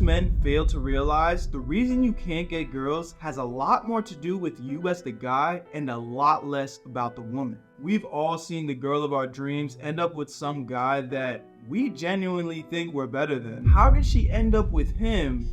most men fail to realize, the reason you can't get girls has a lot more to do with you as the guy and a lot less about the woman. We've all seen the girl of our dreams end up with some guy that we genuinely think we're better than. How did she end up with him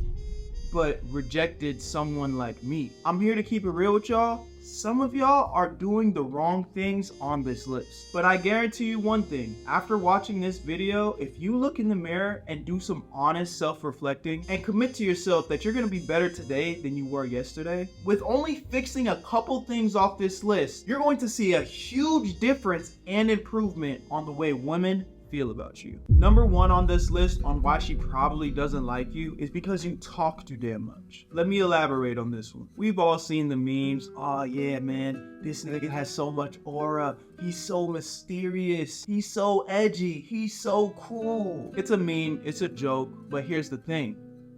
but rejected someone like me? I'm here to keep it real with y'all. Some of y'all are doing the wrong things on this list. But I guarantee you one thing, after watching this video, if you look in the mirror and do some honest self-reflecting and commit to yourself that you're gonna be better today than you were yesterday, with only fixing a couple things off this list, you're going to see a huge difference and improvement on the way women feel about you. Number one on this list on why she probably doesn't like you is because you talk too damn much. Let me elaborate on this one. We've all seen the memes. Oh yeah, man, this nigga has so much aura. He's so mysterious. He's so edgy. He's so cool. It's a meme, it's a joke, but here's the thing.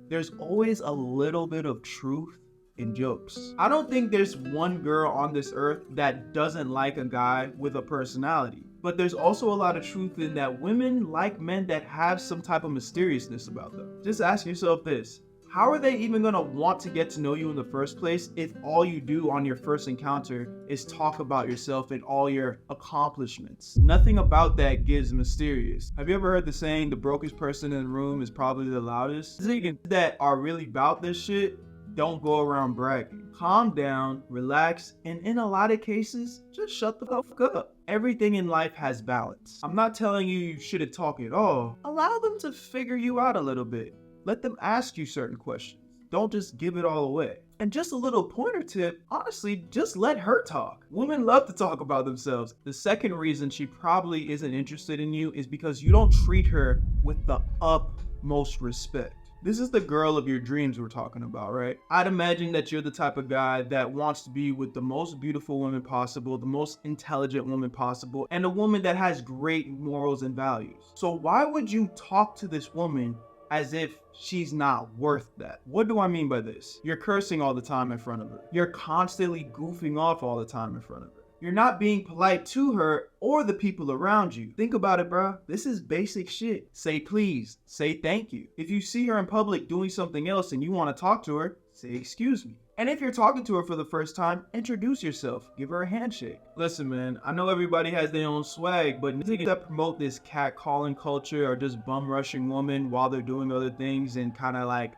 There's always a little bit of truth in jokes. I don't think there's one girl on this earth that doesn't like a guy with a personality. But there's also a lot of truth in that women like men that have some type of mysteriousness about them. Just ask yourself this. How are they even gonna want to get to know you in the first place if all you do on your first encounter is talk about yourself and all your accomplishments? Nothing about that gives mysterious. Have you ever heard the saying, the brokest person in the room is probably the loudest? Niggas that are really about this shit don't go around bragging. Calm down, relax, and in a lot of cases, just shut the fuck up. Everything in life has balance. I'm not telling you you shouldn't talk at all. Allow them to figure you out a little bit. Let them ask you certain questions. Don't just give it all away. And just a little pointer tip, honestly, just let her talk. Women love to talk about themselves. The second reason she probably isn't interested in you is because you don't treat her with the utmost respect. This is the girl of your dreams we're talking about, right? I'd imagine that you're the type of guy that wants to be with the most beautiful woman possible, the most intelligent woman possible, and a woman that has great morals and values. So why would you talk to this woman as if she's not worth that? What do I mean by this? You're cursing all the time in front of her. You're constantly goofing off all the time in front of her. You're not being polite to her or the people around you. Think about it, bro. This is basic shit. Say please. Say thank you. If you see her in public doing something else and you want to talk to her, say excuse me. And if you're talking to her for the first time, introduce yourself. Give her a handshake. Listen, man, I know everybody has their own swag, but niggas that promote this catcalling culture or just bum rushing women while they're doing other things and kind of like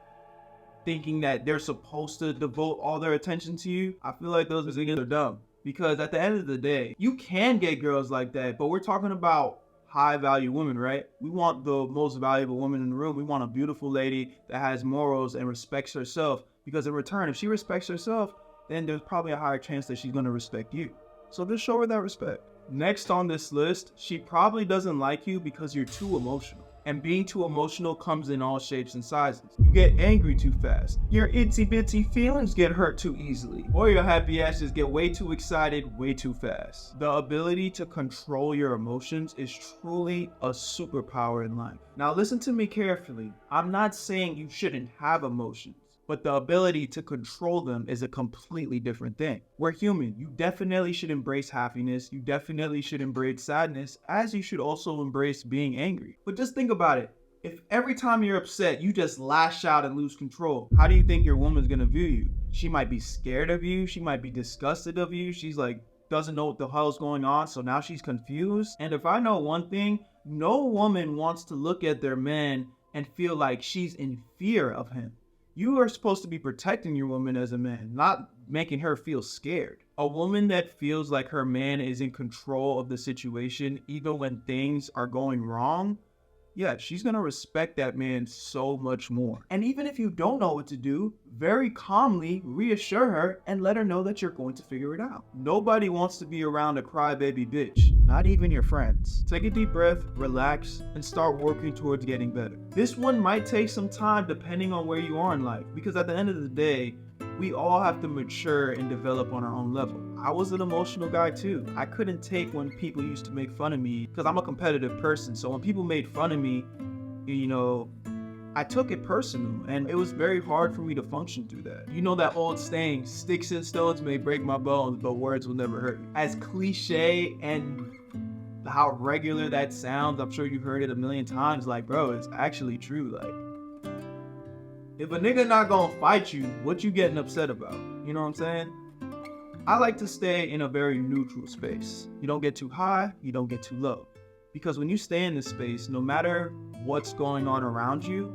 thinking that they're supposed to devote all their attention to you, I feel like those niggas are dumb. Because at the end of the day, you can get girls like that, but we're talking about high value women, right? We want the most valuable woman in the room. We want a beautiful lady that has morals and respects herself, because in return, if she respects herself, then there's probably a higher chance that she's gonna respect you. So just show her that respect. Next on this list, she probably doesn't like you because you're too emotional. And being too emotional comes in all shapes and sizes. You get angry too fast. Your itsy bitsy feelings get hurt too easily. Or your happy asses get way too excited way too fast. The ability to control your emotions is truly a superpower in life. Now listen to me carefully. I'm not saying you shouldn't have emotions, but the ability to control them is a completely different thing. We're human. You definitely should embrace happiness. You definitely should embrace sadness, as you should also embrace being angry. But just think about it. If every time you're upset, you just lash out and lose control, how do you think your woman's gonna view you? She might be scared of you. She might be disgusted of you. She's like, doesn't know what the hell's going on, so now she's confused. And if I know one thing, no woman wants to look at their man and feel like she's in fear of him. You are supposed to be protecting your woman as a man, not making her feel scared. A woman that feels like her man is in control of the situation, even when things are going wrong, yeah, she's gonna respect that man so much more. And even if you don't know what to do, very calmly reassure her and let her know that you're going to figure it out. Nobody wants to be around a crybaby bitch, not even your friends. Take a deep breath, relax, and start working towards getting better. This one might take some time depending on where you are in life, because at the end of the day, we all have to mature and develop on our own level. I was an emotional guy too. I couldn't take when people used to make fun of me because I'm a competitive person. So when people made fun of me, you know, I took it personal, and it was very hard for me to function through that. You know that old saying, sticks and stones may break my bones, but words will never hurt me. As cliche and how regular that sounds, I'm sure you've heard it a million times. Like, bro, it's actually true. Like, If a nigga not gonna fight you, what you getting upset about? You know what I'm saying? I like to stay in a very neutral space. You don't get too high, you don't get too low. Because when you stay in this space, no matter what's going on around you,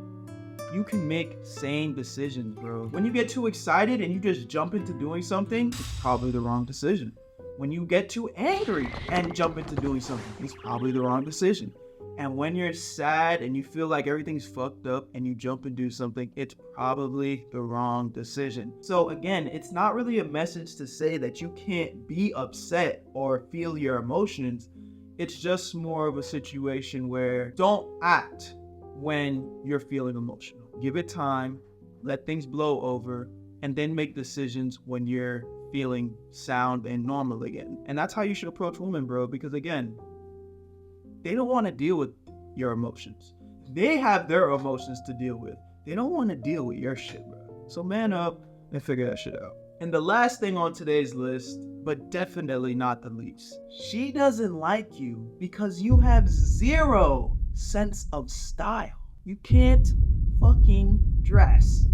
you can make sane decisions, bro. When you get too excited and you just jump into doing something, it's probably the wrong decision. When you get too angry and jump into doing something, it's probably the wrong decision. And when you're sad and you feel like everything's fucked up and you jump and do something, it's probably the wrong decision. So again, it's not really a message to say that you can't be upset or feel your emotions. It's just more of a situation where don't act when you're feeling emotional. Give it time, let things blow over, and then make decisions when you're feeling sound and normal again. And that's how you should approach women, bro, because again, they don't want to deal with your emotions. They have their emotions to deal with. They don't want to deal with your shit, bro. So man up and figure that shit out. And the last thing on today's list, but definitely not the least, she doesn't like you because you have zero sense of style. You can't fucking dress.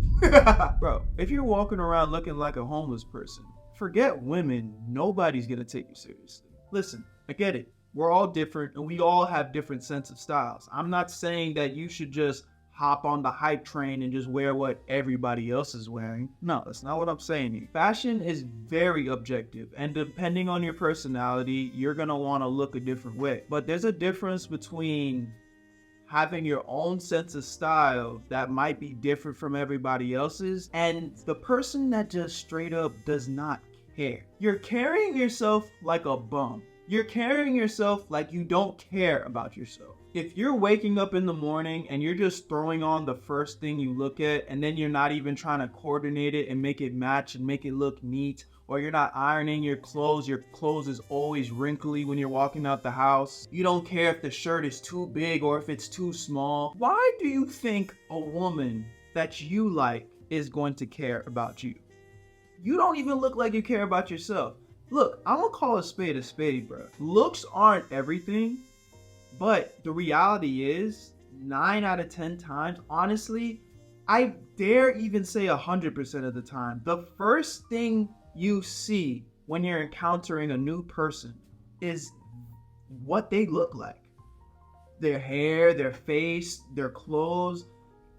Bro, if you're walking around looking like a homeless person, forget women, nobody's gonna take you seriously. Listen, I get it. We're all different and we all have different sense of styles. I'm not saying that you should just hop on the hype train and just wear what everybody else is wearing. No, that's not what I'm saying here. Fashion is very objective, and depending on your personality, you're gonna wanna look a different way. But there's a difference between having your own sense of style that might be different from everybody else's and the person that just straight up does not care. You're carrying yourself like a bum. You're carrying yourself like you don't care about yourself. If you're waking up in the morning and you're just throwing on the first thing you look at and then you're not even trying to coordinate it and make it match and make it look neat, or you're not ironing your clothes is always wrinkly when you're walking out the house, you don't care if the shirt is too big or if it's too small, why do you think a woman that you like is going to care about you? You don't even look like you care about yourself. Look, I'm gonna call a spade, bro. Looks aren't everything, but the reality is 9 out of 10 times, honestly, I dare even say 100% of the time, the first thing you see when you're encountering a new person is what they look like. Their hair, their face, their clothes.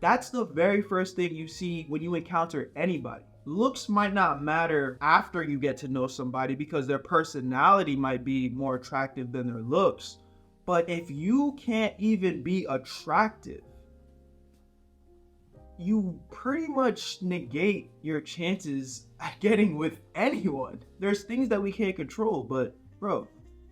That's the very first thing you see when you encounter anybody. Looks might not matter after you get to know somebody because their personality might be more attractive than their looks. But if you can't even be attractive, you pretty much negate your chances at getting with anyone. There's things that we can't control, but bro,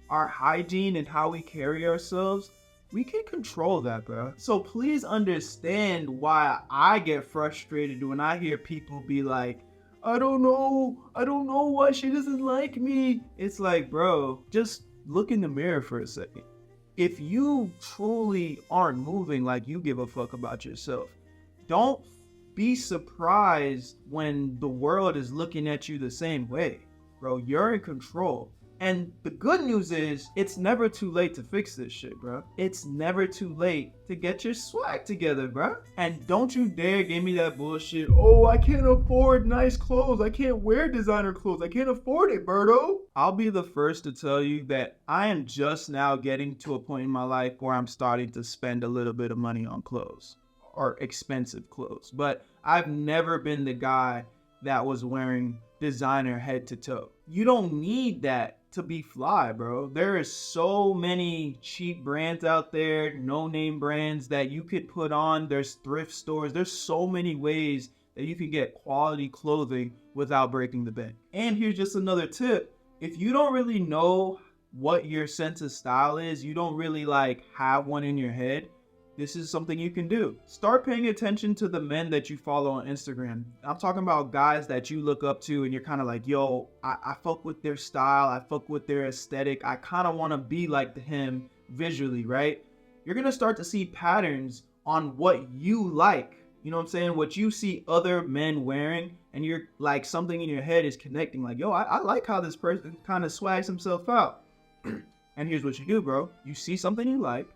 our hygiene and how we carry ourselves, we can control that, bro. So please understand why I get frustrated when I hear people be like, I don't know why she doesn't like me. It's like, bro, just look in the mirror for a second. If you truly aren't moving like you give a fuck about yourself, don't be surprised when the world is looking at you the same way. Bro, you're in control. And the good news is, it's never too late to fix this shit, bro. It's never too late to get your swag together, bro. And don't you dare give me that bullshit. Oh, I can't afford nice clothes. I can't wear designer clothes. I can't afford it, Berto. I'll be the first to tell you that I am just now getting to a point in my life where I'm starting to spend a little bit of money on clothes, or expensive clothes. But I've never been the guy that was wearing designer head to toe. You don't need that to be fly, bro. There is so many cheap brands out there, no name brands that you could put on. There's thrift stores. There's so many ways that you can get quality clothing without breaking the bank. And here's just another tip. If you don't really know what your sense of style is, you don't really like have one in your head, this is something you can do. Start paying attention to the men that you follow on Instagram. I'm talking about guys that you look up to and you're kind of like, yo, I fuck with their style. I fuck with their aesthetic. I kind of want to be like him visually, right? You're going to start to see patterns on what you like. You know what I'm saying? What you see other men wearing, and you're like, something in your head is connecting like, yo, I like how this person kind of swags himself out. And here's what you do, bro. You see something you like,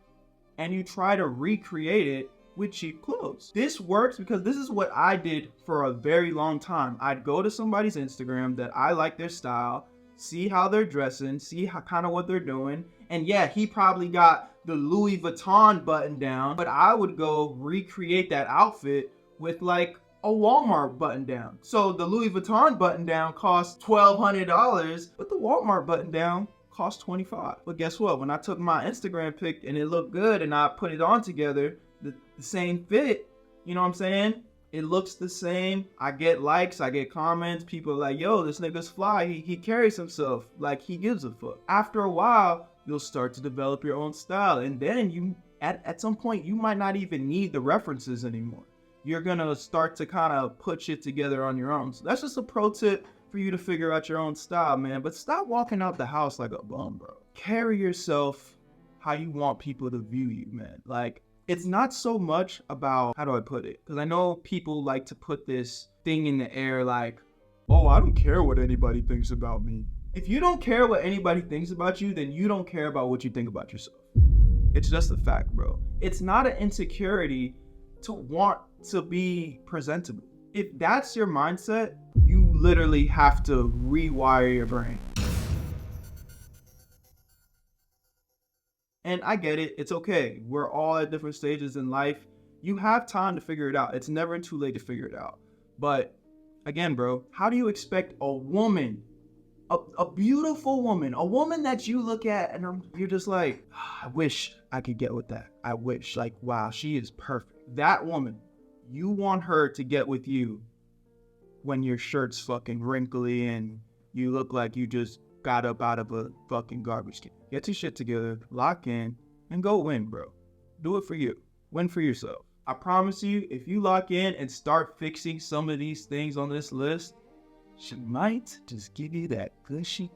and you try to recreate it with cheap clothes. This works because this is what I did for a very long time. I'd go to somebody's Instagram that I like their style, see how they're dressing, see how kind of what they're doing. And yeah, he probably got the Louis Vuitton button down, but I would go recreate that outfit with like a Walmart button down. So the Louis Vuitton button down cost $1,200, but the Walmart button down cost $25. But guess what? When I took my Instagram pic and it looked good and I put it on together, the same fit, you know what I'm saying? It looks the same. I get likes, I get comments. People are like, yo, this nigga's fly. He carries himself like he gives a fuck. After a while, you'll start to develop your own style. And then you, at some point, you might not even need the references anymore. You're gonna start to kind of put shit together on your own. So that's just a pro tip for you to figure out your own style, man. But stop walking out the house like a bum, bro. Carry yourself how you want people to view you, man. Like, it's not so much about, how do I put it? Because I know people like to put this thing in the air like, oh, I don't care what anybody thinks about me. If you don't care what anybody thinks about you, then you don't care about what you think about yourself. It's just a fact, bro. It's not an insecurity to want to be presentable. If that's your mindset, you literally have to rewire your brain. And I get it, it's okay. We're all at different stages in life. You have time to figure it out. It's never too late to figure it out. But again, bro, how do you expect a woman, a beautiful woman, a woman that you look at and you're just like, I wish I could get with that. I wish, like, wow, she is perfect. That woman, you want her to get with you when your shirt's fucking wrinkly and you look like you just got up out of a fucking garbage can. Get your shit together, lock in, and go win, bro. Do it for you. Win for yourself. I promise you, if you lock in and start fixing some of these things on this list, she might just give you that gushy.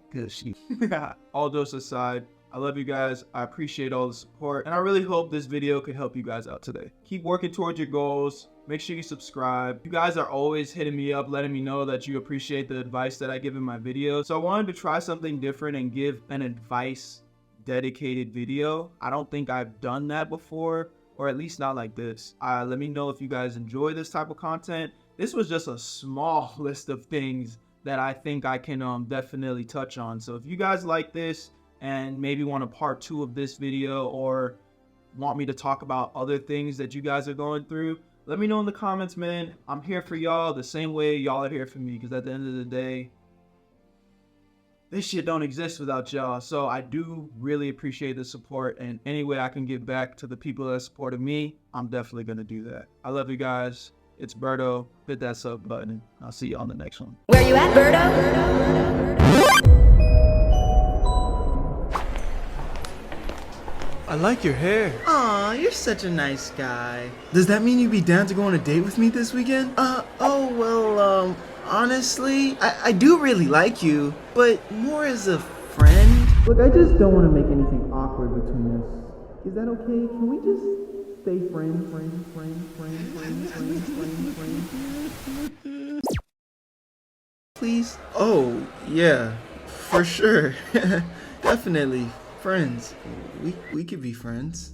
All jokes aside, I love you guys. I appreciate all the support. And I really hope this video could help you guys out today. Keep working towards your goals. Make sure you subscribe. You guys are always hitting me up, letting me know that you appreciate the advice that I give in my videos. So I wanted to try something different and give an advice dedicated video. I don't think I've done that before, or at least not like this. Let me know if you guys enjoy this type of content. This was just a small list of things that I think I can definitely touch on. So if you guys like this and maybe want a part 2 of this video or want me to talk about other things that you guys are going through, let me know in the comments, man. I'm here for y'all the same way y'all are here for me, because at the end of the day, this shit don't exist without y'all. So I do really appreciate the support, and any way I can give back to the people that supported me, I'm definitely gonna do that. I love you guys. It's Berto. Hit that sub button. I'll see you on the next one. Where you at, Berto? I like your hair. Aw, you're such a nice guy. Does that mean you'd be down to go on a date with me this weekend? Honestly, I do really like you, but more as a friend. Look, I just don't want to make anything awkward between us. Is that okay? Can we just stay friends? Please? Oh, yeah, for sure. Definitely. Friends. We could be friends.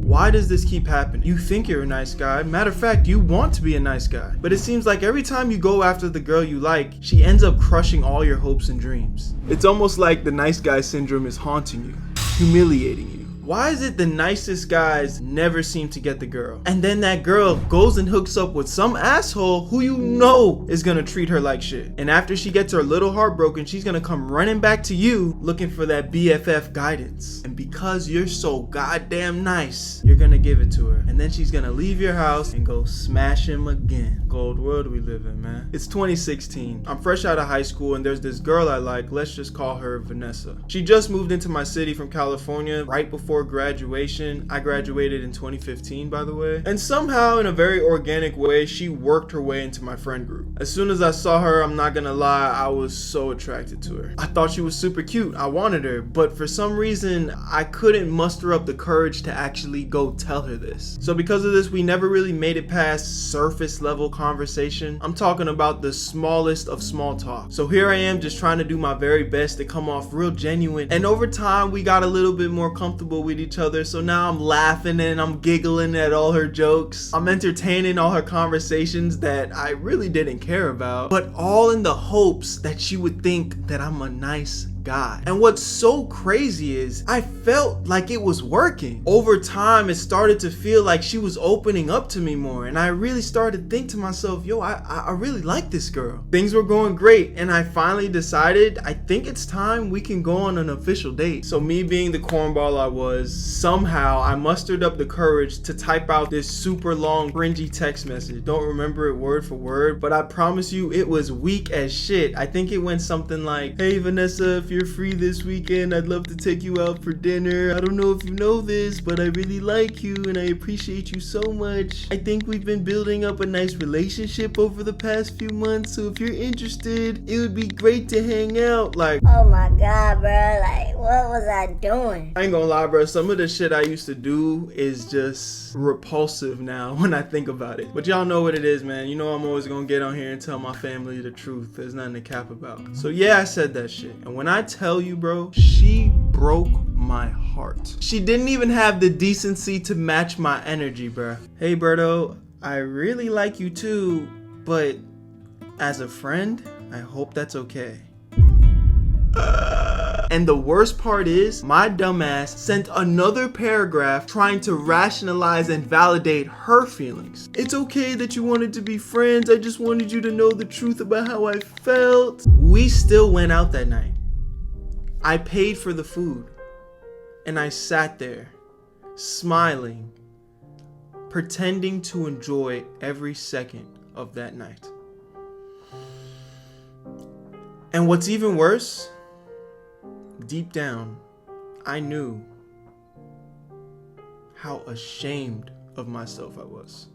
Why does this keep happening? You think you're a nice guy. Matter of fact, you want to be a nice guy. But it seems like every time you go after the girl you like, she ends up crushing all your hopes and dreams. It's almost like the nice guy syndrome is haunting you, humiliating you. Why is it the nicest guys never seem to get the girl? And then that girl goes and hooks up with some asshole who you know is gonna treat her like shit. And after she gets her little heart broken, she's gonna come running back to you looking for that BFF guidance. And because you're so goddamn nice, you're gonna give it to her. And then she's gonna leave your house and go smash him again. Cold world we live in, man. It's 2016. I'm fresh out of high school and there's this girl I like. Let's just call her Vanessa. She just moved into my city from California right before graduation. I graduated in 2015, by the way. And somehow, in a very organic way, she worked her way into my friend group. As soon as I saw her, I'm not gonna lie, I was so attracted to her. I thought she was super cute. I wanted her, but for some reason, I couldn't muster up the courage to actually go tell her this. So because of this, we never really made it past surface level conversation. I'm talking about the smallest of small talk. So here I am just trying to do my very best to come off real genuine. And over time, we got a little bit more comfortable comfortable with each other, so now I'm laughing and I'm giggling at all her jokes. I'm entertaining all her conversations that I really didn't care about, but all in the hopes that she would think that I'm a nice guy. And what's so crazy is I felt like it was working. Over time, it started to feel like she was opening up to me more, and I really started to think to myself, yo, I really like this girl. Things were going great, and I finally decided I think it's time we can go on an official date. So me being the cornball I was, somehow I mustered up the courage to type out this super long cringy text message. Don't remember it word for word, but I promise you it was weak as shit. I think it went something like, hey Vanessa, if you're free this weekend, I'd love to take you out for dinner. I don't know if you know this, but I really like you and I appreciate you so much. I think we've been building up a nice relationship over the past few months, so if you're interested, it would be great to hang out. Like, Oh my god, bro. Like, what was I doing? I ain't gonna lie, bro, some of the shit I used to do is just repulsive now when I think about it. But y'all know what it is, man. You know I'm always gonna get on here and tell my family the truth. There's nothing to cap about. So yeah, I said that shit. And when I tell you, bro, she broke my heart. She didn't even have the decency to match my energy, bro. Hey, Berto, I really like you too, but as a friend, I hope that's okay. And the worst part is, my dumbass sent another paragraph trying to rationalize and validate her feelings. It's okay that you wanted to be friends. I just wanted you to know the truth about how I felt. We still went out that night. I paid for the food. And I sat there, smiling, pretending to enjoy every second of that night. And what's even worse, deep down, I knew how ashamed of myself I was.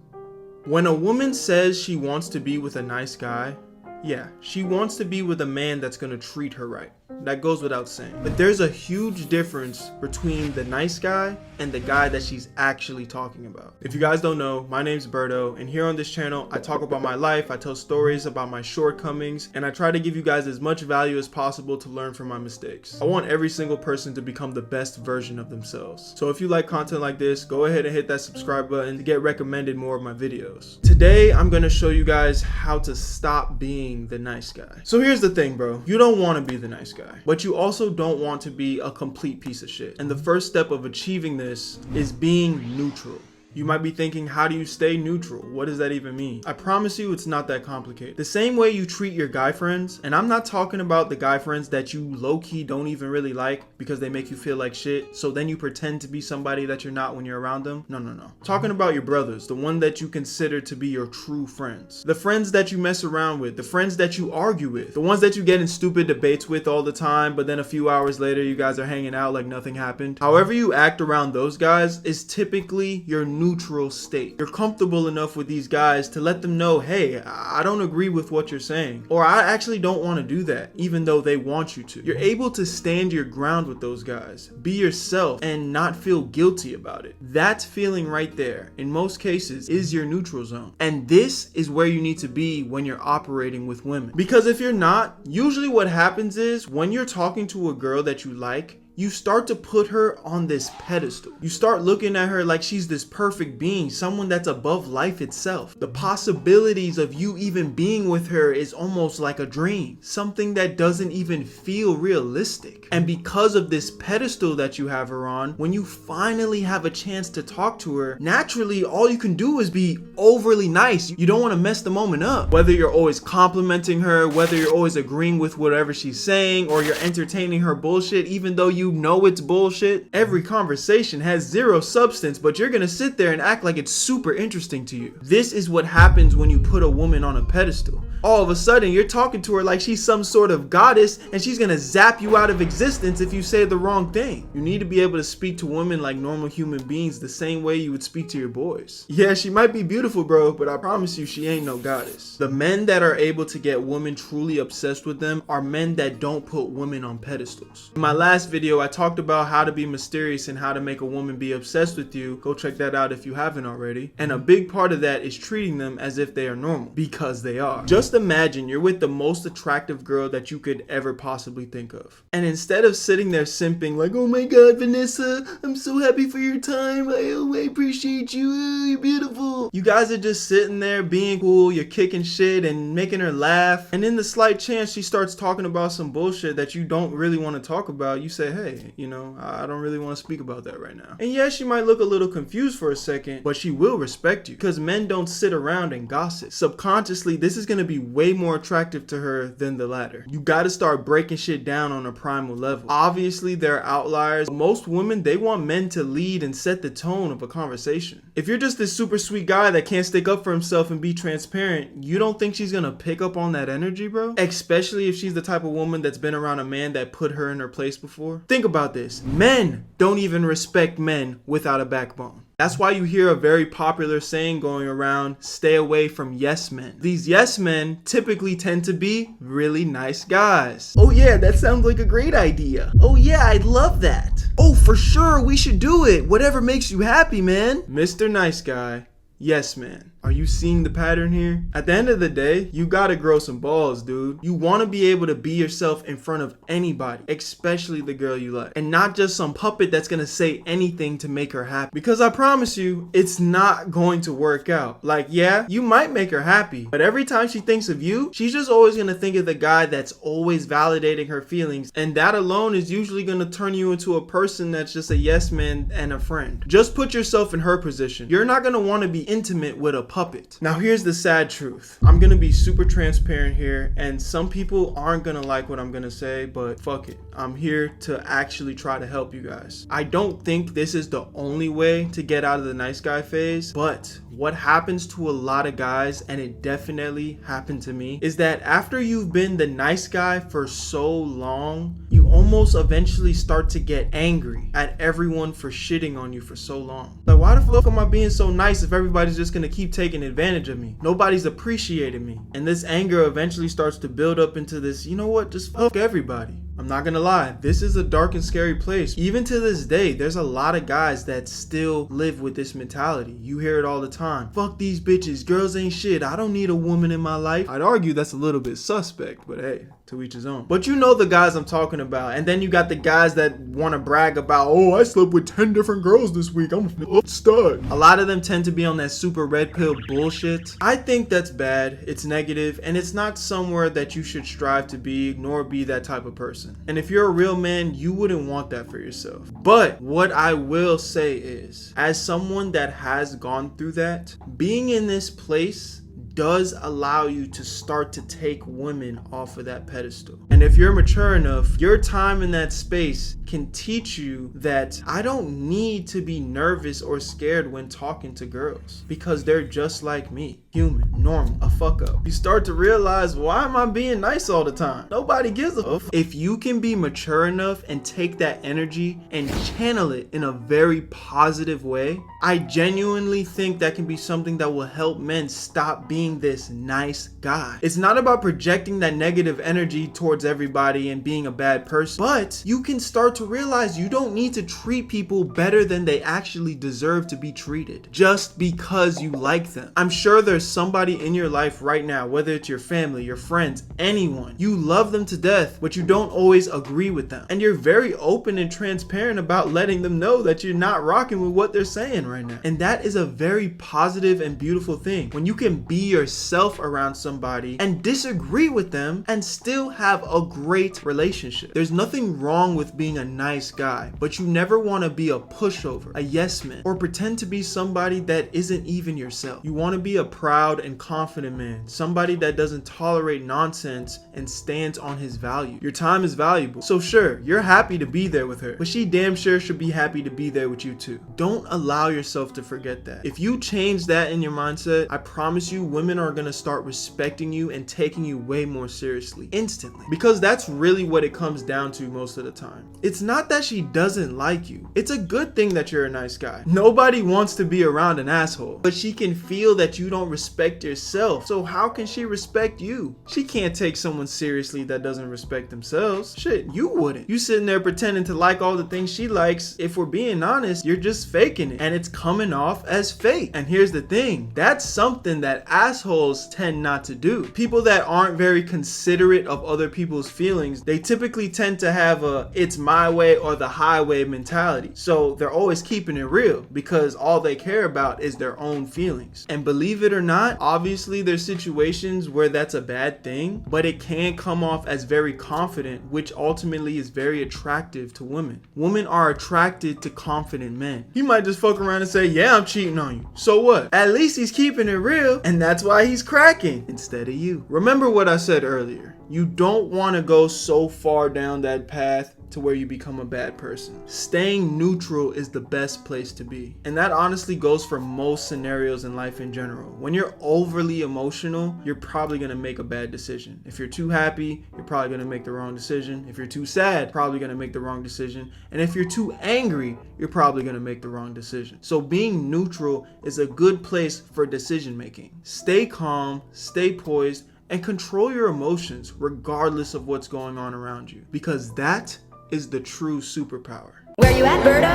When a woman says she wants to be with a nice guy, yeah, she wants to be with a man that's gonna treat her right. That goes without saying. But there's a huge difference between the nice guy and the guy that she's actually talking about. If you guys don't know, my name's Berto, and here on this channel, I talk about my life, I tell stories about my shortcomings, and I try to give you guys as much value as possible to learn from my mistakes. I want every single person to become the best version of themselves. So if you like content like this, go ahead and hit that subscribe button to get recommended more of my videos. Today, I'm gonna show you guys how to stop being the nice guy. So here's the thing, bro. You don't want to be the nice guy, but you also don't want to be a complete piece of shit. And the first step of achieving this is being neutral. You might be thinking, how do you stay neutral? What does that even mean? I promise you it's not that complicated. The same way you treat your guy friends, and I'm not talking about the guy friends that you low-key don't even really like because they make you feel like shit, so then you pretend to be somebody that you're not when you're around them. No. Talking about your brothers, the one that you consider to be your true friends. The friends that you mess around with, the friends that you argue with, the ones that you get in stupid debates with all the time, but then a few hours later you guys are hanging out like nothing happened. However you act around those guys is typically your neutral state. You're comfortable enough with these guys to let them know, hey, I don't agree with what you're saying, or I actually don't want to do that, even though they want you to. You're able to stand your ground with those guys, be yourself, and not feel guilty about it. That feeling right there, in most cases, is your neutral zone. And this is where you need to be when you're operating with women. Because if you're not, usually what happens is when you're talking to a girl that you like, you start to put her on this pedestal. You start looking at her like she's this perfect being, someone that's above life itself. The possibilities of you even being with her is almost like a dream, something that doesn't even feel realistic. And because of this pedestal that you have her on, when you finally have a chance to talk to her, naturally all you can do is be overly nice. You don't want to mess the moment up. Whether you're always complimenting her, whether you're always agreeing with whatever she's saying, or you're entertaining her bullshit even though you know it's bullshit. Every conversation has zero substance, but you're gonna sit there and act like it's super interesting to you. This is what happens when you put a woman on a pedestal. All of a sudden, you're talking to her like she's some sort of goddess, and she's gonna zap you out of existence if you say the wrong thing. You need to be able to speak to women like normal human beings the same way you would speak to your boys. Yeah, she might be beautiful, bro, but I promise you she ain't no goddess. The men that are able to get women truly obsessed with them are men that don't put women on pedestals. In my last video, video, I talked about how to be mysterious and how to make a woman be obsessed with you. Go check that out if you haven't already. And a big part of that is treating them as if they are normal, because they are. Just imagine you're with the most attractive girl that you could ever possibly think of. And instead of sitting there simping like, oh my God, Vanessa, I'm so happy for your time. I appreciate you. Oh, you're beautiful. You guys are just sitting there being cool. You're kicking shit and making her laugh. And in the slight chance she starts talking about some bullshit that you don't really want to talk about, you say, hey, you know, I don't really want to speak about that right now. And yeah, she might look a little confused for a second, but she will respect you, because men don't sit around and gossip. Subconsciously, this is going to be way more attractive to her than the latter. You got to start breaking shit down on a primal level. Obviously, there are outliers. Most women, they want men to lead and set the tone of a conversation. If you're just this super sweet guy that can't stick up for himself and be transparent, you don't think she's going to pick up on that energy, bro? Especially if she's the type of woman that's been around a man that put her in her place before. Think about this. Men don't even respect men without a backbone. That's why you hear a very popular saying going around, stay away from yes men. These yes men typically tend to be really nice guys. Oh yeah, that sounds like a great idea. Oh yeah, I'd love that. Oh, for sure, we should do it. Whatever makes you happy, man. Mr. Nice Guy, yes man. Are you seeing the pattern here? At the end of the day, you gotta grow some balls, dude. You wanna be able to be yourself in front of anybody, especially the girl you like. And not just some puppet that's gonna say anything to make her happy. Because I promise you, it's not going to work out. Like, yeah, you might make her happy, but every time she thinks of you, she's just always gonna think of the guy that's always validating her feelings. And that alone is usually gonna turn you into a person that's just a yes man and a friend. Just put yourself in her position. You're not gonna wanna be intimate with a puppet. Now here's the sad truth. I'm gonna be super transparent here, and some people aren't gonna like what I'm gonna say, but fuck it. I'm here to actually try to help you guys. I don't think this is the only way to get out of the nice guy phase, but what happens to a lot of guys, and it definitely happened to me, is that after you've been the nice guy for so long, you almost eventually start to get angry at everyone for shitting on you for so long. Like, why the fuck am I being so nice if everybody's just gonna keep taking advantage of me? Nobody's appreciating me. And this anger eventually starts to build up into this, you know what, just fuck everybody. I'm not gonna lie, this is a dark and scary place. Even to this day, there's a lot of guys that still live with this mentality. You hear it all the time. Fuck these bitches, girls ain't shit, I don't need a woman in my life. I'd argue that's a little bit suspect, but hey, to each his own. But you know the guys I'm talking about. And then you got the guys that want to brag about, oh, I slept with 10 different girls this week, I'm a stud. A lot of them tend to be on that super red pill bullshit. I think that's bad, it's negative, and it's not somewhere that you should strive to be, nor be that type of person. And if you're a real man, you wouldn't want that for yourself. But what I will say is, as someone that has gone through that, being in this place does allow you to start to take women off of that pedestal. And if you're mature enough, your time in that space can teach you that I don't need to be nervous or scared when talking to girls, because they're just like me, human, normal, a fuck up. You start to realize, why am I being nice all the time? Nobody gives a fuck. If you can be mature enough and take that energy and channel it in a very positive way, I genuinely think that can be something that will help men stop being this nice guy. It's not about projecting that negative energy towards everybody and being a bad person, but you can start to realize you don't need to treat people better than they actually deserve to be treated just because you like them. I'm sure there's somebody in your life right now, whether it's your family, your friends, anyone, you love them to death, but you don't always agree with them, and you're very open and transparent about letting them know that you're not rocking with what they're saying right now. And that is a very positive and beautiful thing, when you can be yourself around somebody and disagree with them and still have a great relationship. There's nothing wrong with being a nice guy, but you never want to be a pushover, a yes man, or pretend to be somebody that isn't even yourself. You want to be a proud and confident man, somebody that doesn't tolerate nonsense and stands on his value. Your time is valuable, so sure, you're happy to be there with her, but she damn sure should be happy to be there with you too. Don't allow yourself to forget that. If you change that in your mindset, I promise you, women women are gonna start respecting you and taking you way more seriously instantly. Because that's really what it comes down to most of the time. It's not that she doesn't like you. It's a good thing that you're a nice guy. Nobody wants to be around an asshole, but she can feel that you don't respect yourself. So how can she respect you? She can't take someone seriously that doesn't respect themselves. Shit, you wouldn't. You sitting there pretending to like all the things she likes. If we're being honest, you're just faking it, and it's coming off as fake. And here's the thing, that's something that assholes tend not to do. People that aren't very considerate of other people's feelings, they typically tend to have a it's my way or the highway mentality. So they're always keeping it real because all they care about is their own feelings. And believe it or not, obviously there's situations where that's a bad thing, but it can come off as very confident, which ultimately is very attractive to women. Women are attracted to confident men. You might just fuck around and say, yeah, I'm cheating on you. So what? At least he's keeping it real, and that's why he's cracking instead of you. Remember what I said earlier. You don't want to go so far down that path to where you become a bad person. Staying neutral is the best place to be. And that honestly goes for most scenarios in life in general. When you're overly emotional, you're probably going to make a bad decision. If you're too happy, you're probably going to make the wrong decision. If you're too sad, probably going to make the wrong decision. And if you're too angry, you're probably going to make the wrong decision. So being neutral is a good place for decision making. Stay calm, stay poised, and control your emotions regardless of what's going on around you, because that is the true superpower. Where you at, Berto?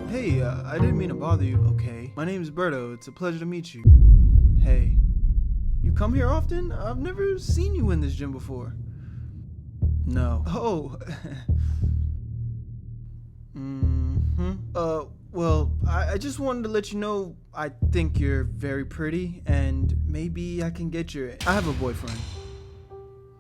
Hey, I didn't mean to bother you. Okay, my name is Berto. It's a pleasure to meet you. Hey, you come here often? I've never seen you in this gym before. No. Oh. Well, I just wanted to let you know I think you're very pretty and maybe I can get your... I have a boyfriend.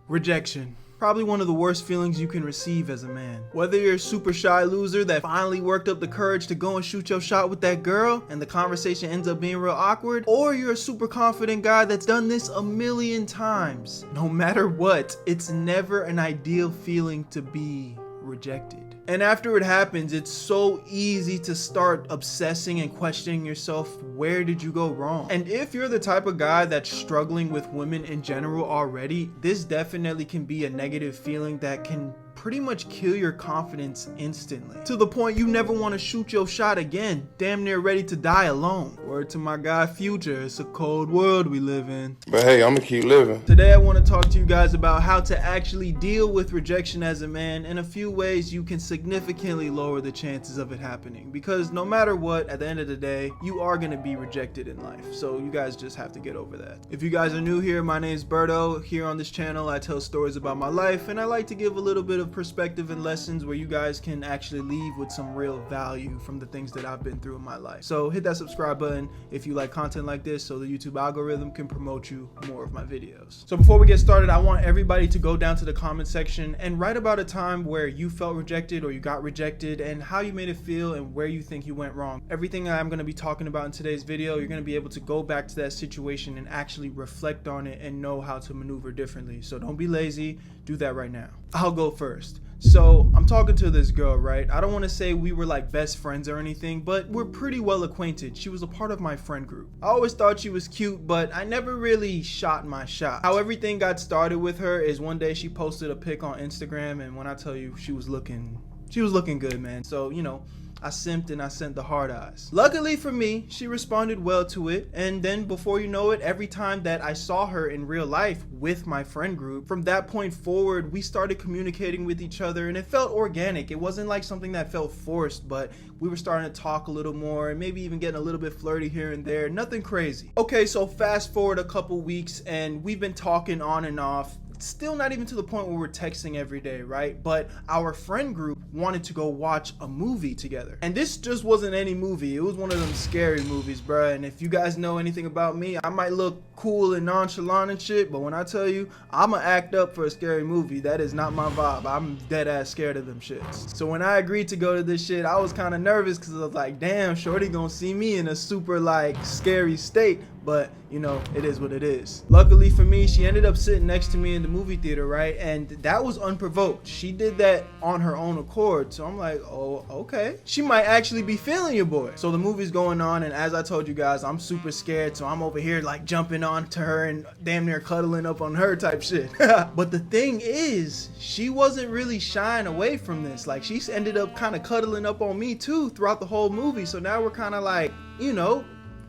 Rejection. Probably one of the worst feelings you can receive as a man. Whether you're a super shy loser that finally worked up the courage to go and shoot your shot with that girl and the conversation ends up being real awkward, or you're a super confident guy that's done this a million times. No matter what, it's never an ideal feeling to be rejected. And after it happens, it's so easy to start obsessing and questioning yourself, where did you go wrong? And if you're the type of guy that's struggling with women in general already, this definitely can be a negative feeling that can pretty much kill your confidence instantly, to the point you never want to shoot your shot again, damn near ready to die alone. Word to my guy Future, it's a cold world we live in. But hey, I'ma keep living. Today I want to talk to you guys about how to actually deal with rejection as a man, and a few ways you can significantly lower the chances of it happening, because no matter what, at the end of the day, you are going to be rejected in life, so you guys just have to get over that. If you guys are new here, my name is Berto. Here on this channel I tell stories about my life, and I like to give a little bit of perspective and lessons where you guys can actually leave with some real value from the things that I've been through in my life. So hit that subscribe button if you like content like this, so the YouTube algorithm can promote you more of my videos. So before we get started, I want everybody to go down to the comment section and write about a time where you felt rejected or you got rejected and how you made it feel and where you think you went wrong. Everything I'm going to be talking about in today's video, you're going to be able to go back to that situation and actually reflect on it and know how to maneuver differently. So don't be lazy, do that right now. I'll go first. So I'm talking to this girl, right? I don't want to say we were like best friends or anything, but we're pretty well acquainted. She was a part of my friend group. I always thought she was cute, but I never really shot my shot. How everything got started with her is one day she posted a pic on Instagram, and when I tell you, she was looking good, man. So, you know, I simped and I sent the hard eyes. Luckily for me, she responded well to it, and then before you know it, every time that I saw her in real life with my friend group, from that point forward, we started communicating with each other, and it felt organic. It wasn't like something that felt forced, but we were starting to talk a little more and maybe even getting a little bit flirty here and there. Nothing crazy. Okay, so fast forward a couple weeks and we've been talking on and off. Still not even to the point where we're texting every day, right? But our friend group wanted to go watch a movie together. And this just wasn't any movie. It was one of them scary movies, bruh. And if you guys know anything about me, I might look cool and nonchalant and shit, but when I tell you I'ma act up for a scary movie, that is not my vibe. I'm dead ass scared of them shits. So when I agreed to go to this shit, I was kind of nervous because I was like, damn, shorty gonna see me in a super like scary state. but you know, it is what it is. Luckily for me, she ended up sitting next to me in the movie theater, right? And that was unprovoked. She did that on her own accord. So I'm like, oh, okay. She might actually be feeling your boy. So the movie's going on, and as I told you guys, I'm super scared. So I'm over here like jumping on to her and damn near cuddling up on her type shit. But the thing is, she wasn't really shying away from this. Like, she ended up kind of cuddling up on me too throughout the whole movie. So now we're kind of like, you know,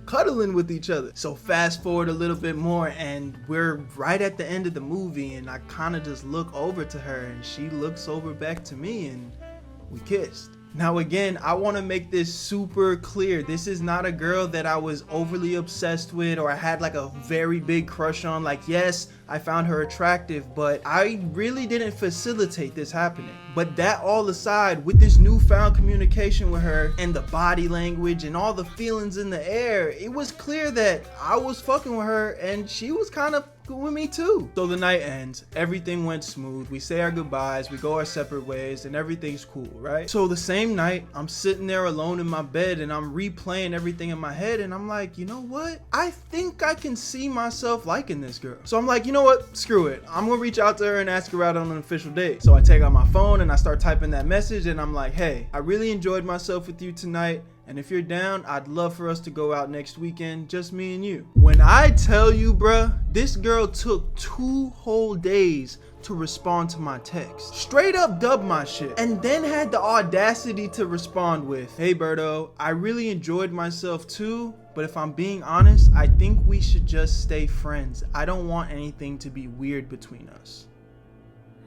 cuddling with each other. So fast forward a little bit more, and we're right at the end of the movie, and I kind of just look over to her, and she looks over back to me, and we kissed. Now again, I want to make this super clear. This is not a girl that I was overly obsessed with, or I had like a very big crush on. Like, yes, I found her attractive, but I really didn't facilitate this happening. But that all aside, with this newfound communication with her and the body language and all the feelings in the air, it was clear that I was fucking with her and she was kind of with me too. So the night ends, everything went smooth, we say our goodbyes, we go our separate ways, and everything's cool, right? So the same night, I'm sitting there alone in my bed and I'm replaying everything in my head, and I'm like, you know what? I think I can see myself liking this girl. So I'm like, you know what? Screw it. I'm gonna reach out to her and ask her out on an official date. So I take out my phone and I start typing that message, and I'm like, hey, I really enjoyed myself with you tonight. And if you're down, I'd love for us to go out next weekend, just me and you. When I tell you, bruh, this girl took 2 whole days to respond to my text. Straight up dubbed my shit. And then had the audacity to respond with, hey Berto, I really enjoyed myself too, but if I'm being honest, I think we should just stay friends. I don't want anything to be weird between us.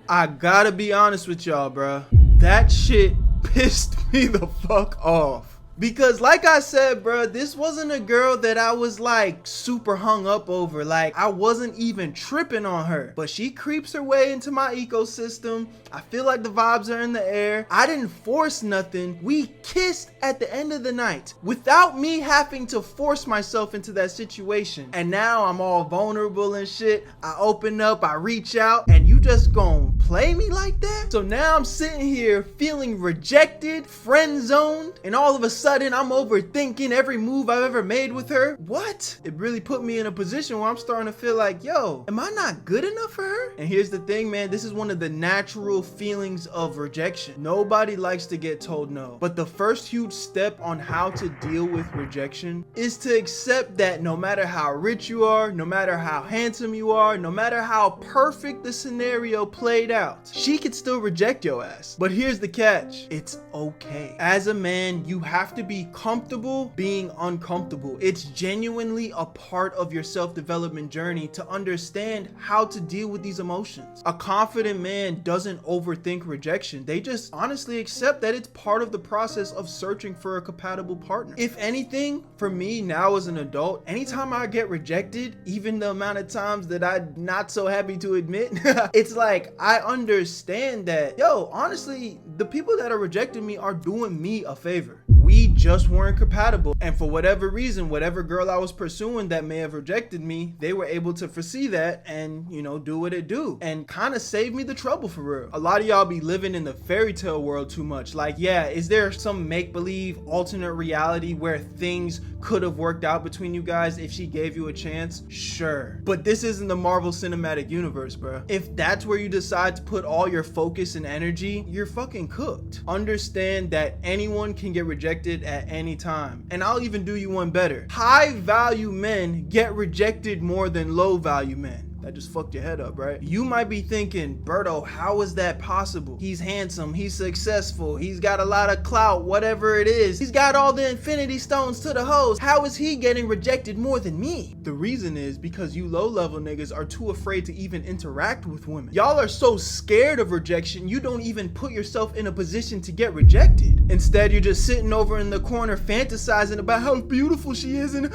I gotta be honest with y'all, bruh. That shit pissed me the fuck off. Because like I said, bro, this wasn't a girl that I was like super hung up over. Like, I wasn't even tripping on her, but she creeps her way into my ecosystem. I feel like the vibes are in the air. I didn't force nothing. We kissed at the end of the night without me having to force myself into that situation. And now I'm all vulnerable and shit. I open up, I reach out, and you just gonna play me like that? So now I'm sitting here feeling rejected, friend zoned, and all of a sudden I'm overthinking every move I've ever made with her. What? It really put me in a position where I'm starting to feel like, yo, am I not good enough for her? And here's the thing, man, this is one of the natural feelings of rejection. Nobody likes to get told no. But the first huge step on how to deal with rejection is to accept that no matter how rich you are, no matter how handsome you are, no matter how perfect the scenario played out, she could still reject your ass. But here's the catch. It's okay. As a man, you have to be comfortable being uncomfortable. It's genuinely a part of your self-development journey to understand how to deal with these emotions. A confident man doesn't overthink rejection. They just honestly accept that it's part of the process of searching for a compatible partner. If anything, for me now as an adult, anytime I get rejected, even the amount of times that I'm not so happy to admit, it's like I understand that, yo, honestly, the people that are rejecting me are doing me a favor. We just weren't compatible, and for whatever reason, whatever girl I was pursuing that may have rejected me, they were able to foresee that and, you know, do what it do and kind of save me the trouble for real. A lot of y'all be living in the fairy tale world too much. Like, yeah, is there some make-believe alternate reality where things could have worked out between you guys if she gave you a chance? Sure, but this isn't the Marvel Cinematic Universe, bro. If that's where you decide to put all your focus and energy, you're fucking cooked. Understand that anyone can get rejected at any time. And I'll even do you one better. High value men get rejected more than low value men. That just fucked your head up, right? You might be thinking, Berto, how is that possible? He's handsome, he's successful, he's got a lot of clout, whatever it is. He's got all the infinity stones to the hose. How is he getting rejected more than me? The reason is because you low-level niggas are too afraid to even interact with women. Y'all are so scared of rejection, you don't even put yourself in a position to get rejected. Instead, you're just sitting over in the corner fantasizing about how beautiful she is and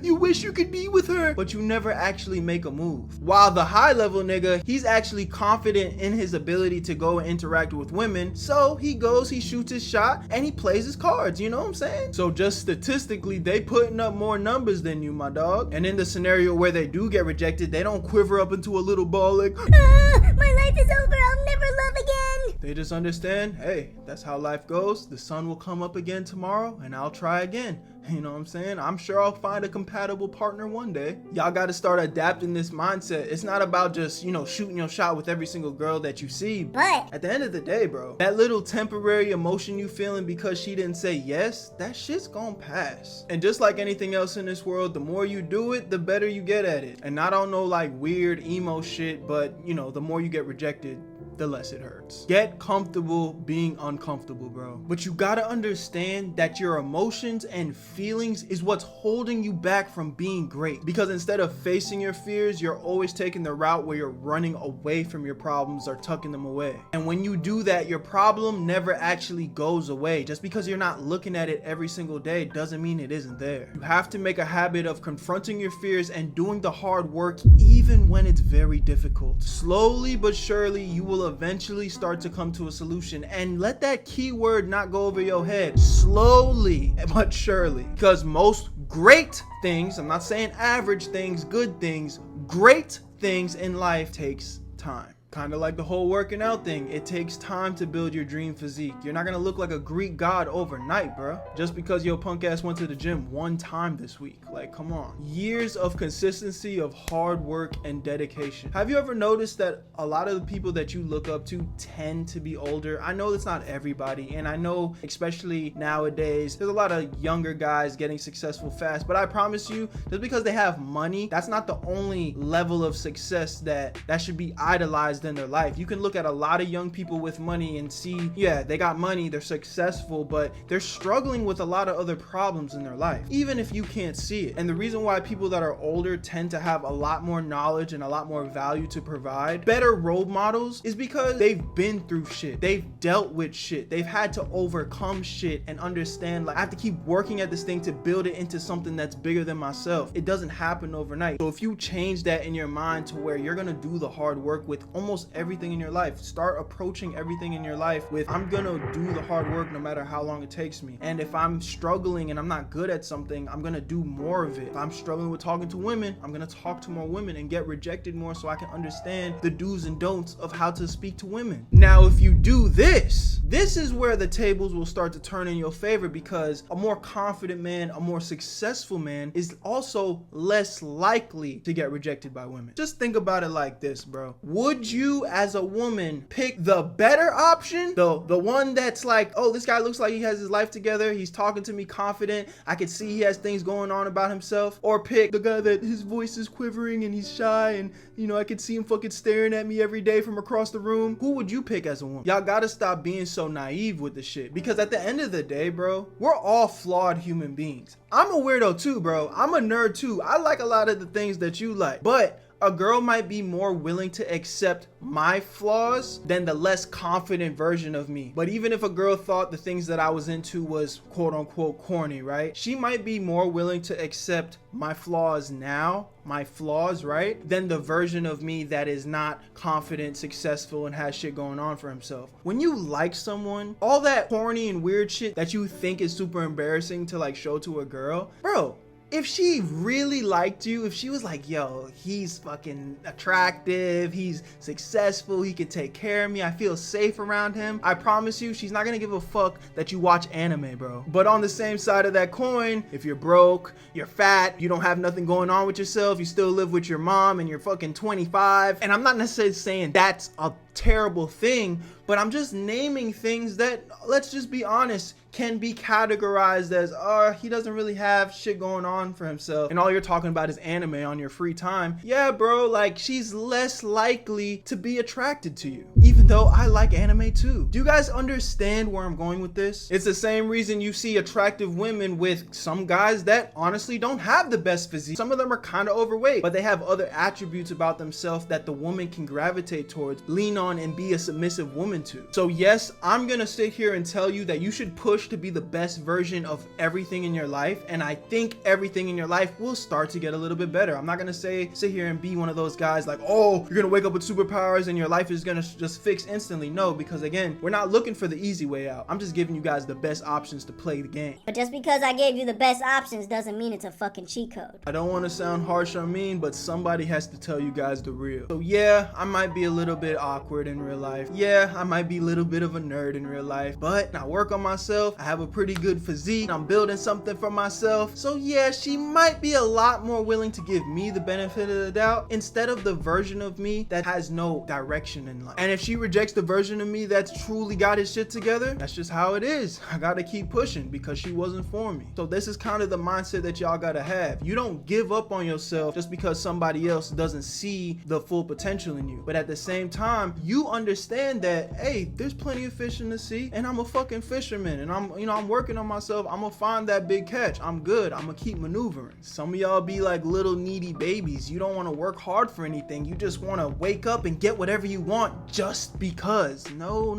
you wish you could be with her, but you never actually make a move. While the high level nigga, he's actually confident in his ability to go and interact with women. So he goes, he shoots his shot, and he plays his cards, you know what I'm saying? So just statistically, they putting up more numbers than you, my dog. And in the scenario where they do get rejected, they don't quiver up into a little ball like, my life is over, I'll never love again. They just understand, hey, that's how life goes. The sun will come up again tomorrow, and I'll try again. You know what I'm saying? I'm sure I'll find a compatible partner one day. Y'all got to start adapting this mindset. It's not about just, shooting your shot with every single girl that you see. But At the end of the day, bro, that little temporary emotion you feeling because she didn't say yes, that shit's gonna pass. And just like anything else in this world, the more you do it, the better you get at it. And not on no like weird emo shit, but the more you get rejected, the less it hurts. Get comfortable being uncomfortable, bro. But you gotta understand that your emotions and feelings is what's holding you back from being great. Because instead of facing your fears, you're always taking the route where you're running away from your problems or tucking them away. And when you do that, your problem never actually goes away. Just because you're not looking at it every single day doesn't mean it isn't there. You have to make a habit of confronting your fears and doing the hard work even when it's very difficult. Slowly but surely, you will eventually start to come to a solution, and let that keyword not go over your head. Slowly but surely, because most great things, I'm not saying average things, good things, great things in life takes time. Kind of like the whole working out thing. It takes time to build your dream physique. You're not gonna look like a Greek god overnight, bro. Just because your punk ass went to the gym one time this week. Like, come on. Years of consistency, of hard work and dedication. Have you ever noticed that a lot of the people that you look up to tend to be older? I know that's not everybody, and I know especially nowadays, there's a lot of younger guys getting successful fast, but I promise you, just because they have money, that's not the only level of success that should be idolized in their life. You can look at a lot of young people with money and see, yeah, they got money, they're successful, but they're struggling with a lot of other problems in their life, even if you can't see it. And the reason why people that are older tend to have a lot more knowledge and a lot more value to provide, better role models, is because they've been through shit. They've dealt with shit. They've had to overcome shit and understand, like, I have to keep working at this thing to build it into something that's bigger than myself. It doesn't happen overnight. So if you change that in your mind to where you're gonna do the hard work with almost everything in your life, start approaching everything in your life with, I'm gonna do the hard work no matter how long it takes me. And if I'm struggling and I'm not good at something, I'm gonna do more of it. If I'm struggling with talking to women, I'm gonna talk to more women and get rejected more so I can understand the do's and don'ts of how to speak to women. Now, if you do this is where the tables will start to turn in your favor, because a more confident man, a more successful man is also less likely to get rejected by women. Just think about it like this, bro. Would you as a woman pick the better option, the one that's like, oh, this guy looks like he has his life together, he's talking to me confident, I can see he has things going on about himself, or pick the guy that his voice is quivering and he's shy and I could see him fucking staring at me every day from across the room? Who would you pick as a woman? Y'all gotta stop being so naive with the shit, because at the end of the day, bro, we're all flawed human beings. I'm a weirdo too, bro. I'm a nerd too. I like a lot of the things that you like, but a girl might be more willing to accept my flaws than the less confident version of me. But even if a girl thought the things that I was into was quote unquote corny, right? She might be more willing to accept my flaws now, my flaws, right? Than the version of me that is not confident, successful, and has shit going on for himself. When you like someone, all that corny and weird shit that you think is super embarrassing to like show to a girl, bro, if she really liked you, if she was like, yo, he's fucking attractive, he's successful, he can take care of me, I feel safe around him, I promise you, she's not gonna give a fuck that you watch anime, bro. But on the same side of that coin, if you're broke, you're fat, you don't have nothing going on with yourself, you still live with your mom and you're fucking 25, and I'm not necessarily saying that's a terrible thing, but I'm just naming things that, let's just be honest, can be categorized as, he doesn't really have shit going on for himself, and all you're talking about is anime on your free time. Yeah, bro, like, she's less likely to be attracted to you, even though I like anime too. Do you guys understand where I'm going with this? It's the same reason you see attractive women with some guys that honestly don't have the best physique. Some of them are kind of overweight, but they have other attributes about themselves that the woman can gravitate towards, lean on, and be a submissive woman to. So yes, I'm gonna sit here and tell you that you should push to be the best version of everything in your life, and I think everything in your life will start to get a little bit better. I'm not gonna say sit here and be one of those guys like, oh, you're gonna wake up with superpowers and your life is gonna just fix instantly. No, because again, we're not looking for the easy way out. I'm just giving you guys the best options to play the game. But just because I gave you the best options doesn't mean it's a fucking cheat code. I don't want to sound harsh or mean, but somebody has to tell you guys the real. So yeah, I might be a little bit awkward awkward in real life. Yeah, I might be a little bit of a nerd in real life, but I work on myself. I have a pretty good physique. I'm building something for myself. So yeah, she might be a lot more willing to give me the benefit of the doubt instead of the version of me that has no direction in life. And if she rejects the version of me that's truly got his shit together, that's just how it is. I gotta keep pushing because she wasn't for me. So this is kind of the mindset that y'all gotta have. You don't give up on yourself just because somebody else doesn't see the full potential in you. But at the same time, you understand that, hey, there's plenty of fish in the sea, and I'm a fucking fisherman, and I'm working on myself. I'm gonna find that big catch. I'm good. I'm gonna keep maneuvering. Some of y'all be like little needy babies. You don't want to work hard for anything. You just want to wake up and get whatever you want just because. No,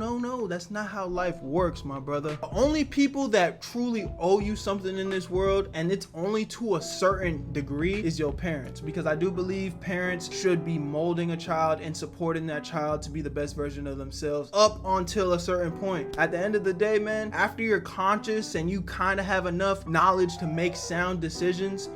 that's not how life works, my brother. The only people that truly owe you something in this world, and it's only to a certain degree, is your parents. Because I do believe parents should be molding a child and supporting that child to be the best version of themselves up until a certain point. At the end of the day, man, after you're conscious and you kind of have enough knowledge to make sound decisions,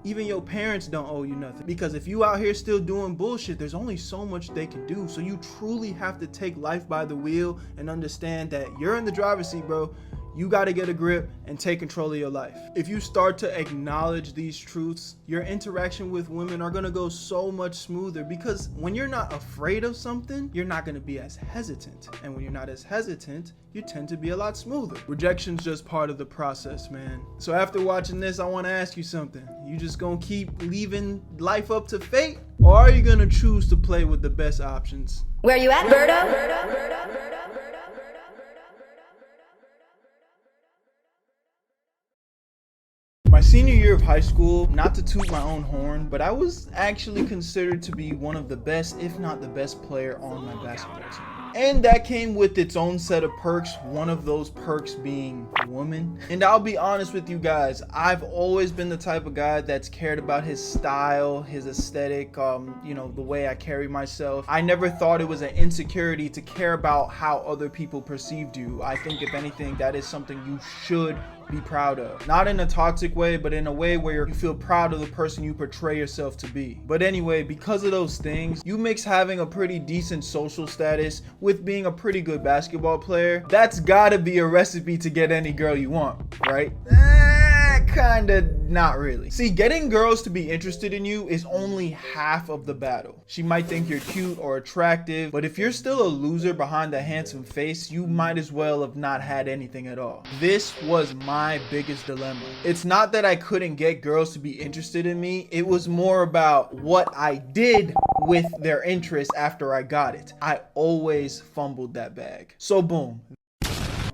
even your parents don't owe you nothing. Because if you out here still doing bullshit, there's only so much they can do. So you truly have to take life by the wheel and understand that you're in the driver's seat, bro. You got to get a grip and take control of your life. If you start to acknowledge these truths, your interaction with women are going to go so much smoother, because when you're not afraid of something, you're not going to be as hesitant. And when you're not as hesitant, you tend to be a lot smoother. Rejection's just part of the process, man. So after watching this, I want to ask you something. You just going to keep leaving life up to fate? Or are you going to choose to play with the best options? Where you at, Berto? My senior year of high school, not to toot my own horn, but I was actually considered to be one of the best, if not the best player on my basketball team. And that came with its own set of perks, one of those perks being a woman. And I'll be honest with you guys, I've always been the type of guy that's cared about his style, his aesthetic, the way I carry myself. I never thought it was an insecurity to care about how other people perceived you. I think if anything, that is something you should be proud of. Not in a toxic way, but in a way where you feel proud of the person you portray yourself to be. But anyway, because of those things, you mix having a pretty decent social status with being a pretty good basketball player. That's gotta be a recipe to get any girl you want, right? Kinda not really. See, getting girls to be interested in you is only half of the battle. She might think you're cute or attractive, but if you're still a loser behind a handsome face, you might as well have not had anything at all. This was my biggest dilemma. It's not that I couldn't get girls to be interested in me, it was more about what I did with their interest after I got it. I always fumbled that bag. So boom.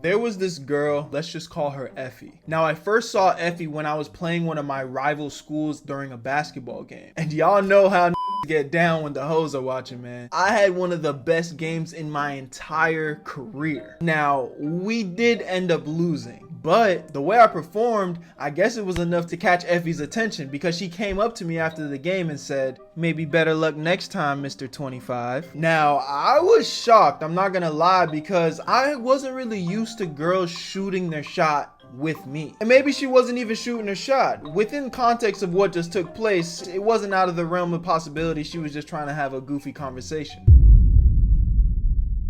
There was this girl, let's just call her Effie. Now, I first saw Effie when I was playing one of my rival schools during a basketball game. And y'all know how get down when the hoes are watching, man. I had one of the best games in my entire career. Now, we did end up losing, but the way I performed, I guess it was enough to catch Effie's attention, because she came up to me after the game and said, "Maybe better luck next time, Mr. 25. Now, I was shocked, I'm not gonna lie, because I wasn't really used to girls shooting their shot with me. And maybe she wasn't even shooting her shot. Within context of what just took place, it wasn't out of the realm of possibility. She was just trying to have a goofy conversation.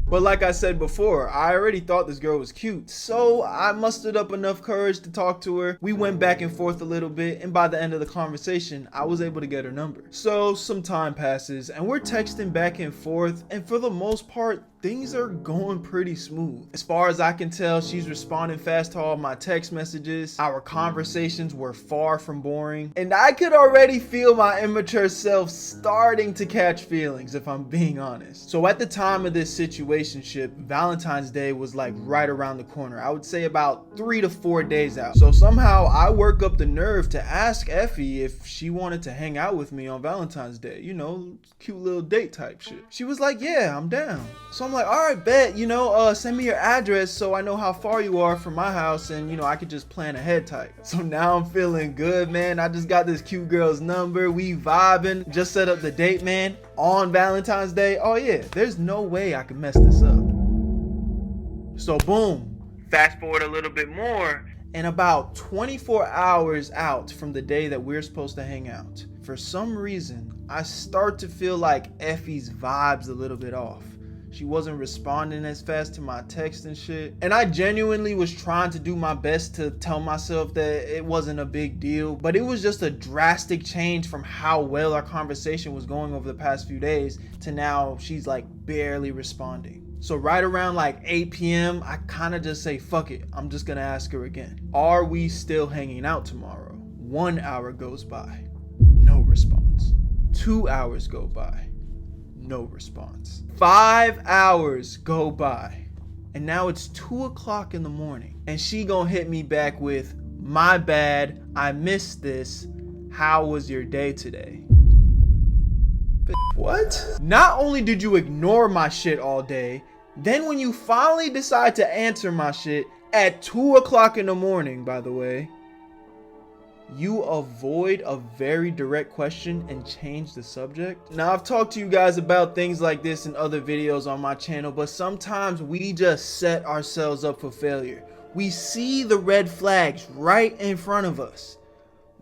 But like I said before, I already thought this girl was cute, so I mustered up enough courage to talk to her. We went back and forth a little bit, and by the end of the conversation, I was able to get her number. So some time passes, and we're texting back and forth, and for the most part, things are going pretty smooth. As far as I can tell, she's responding fast to all my text messages. Our conversations were far from boring, and I could already feel my immature self starting to catch feelings, if I'm being honest. So at the time of this situationship, Valentine's Day was like right around the corner. I would say about 3 to 4 days out. So somehow I work up the nerve to ask Effie if she wanted to hang out with me on Valentine's Day. You know, cute little date type shit. She was like, yeah, I'm down. So I'm like, all right, bet, send me your address so I know how far you are from my house, and I could just plan ahead type. So now I'm feeling good, man. I just got this cute girl's number. We vibing, just set up the date, man, on Valentine's Day. Oh yeah, there's no way I can mess this up. So boom, fast forward a little bit more, and about 24 hours out from the day that we're supposed to hang out, for some reason, I start to feel like Effie's vibe's a little bit off. She wasn't responding as fast to my text and shit. And I genuinely was trying to do my best to tell myself that it wasn't a big deal, but it was just a drastic change from how well our conversation was going over the past few days to now she's like barely responding. So right around like 8 p.m., I kind of just say, fuck it. I'm just gonna ask her again. Are we still hanging out tomorrow? 1 hour goes by. No response. 2 hours go by. No response. 5 hours go by. And now it's 2 o'clock in the morning. And she gonna hit me back with, my bad, I missed this. How was your day today? What? Not only did you ignore my shit all day, then when you finally decide to answer my shit at 2 o'clock in the morning, by the way, you avoid a very direct question and change the subject. Now, I've talked to you guys about things like this in other videos on my channel, but sometimes we just set ourselves up for failure. We see the red flags right in front of us,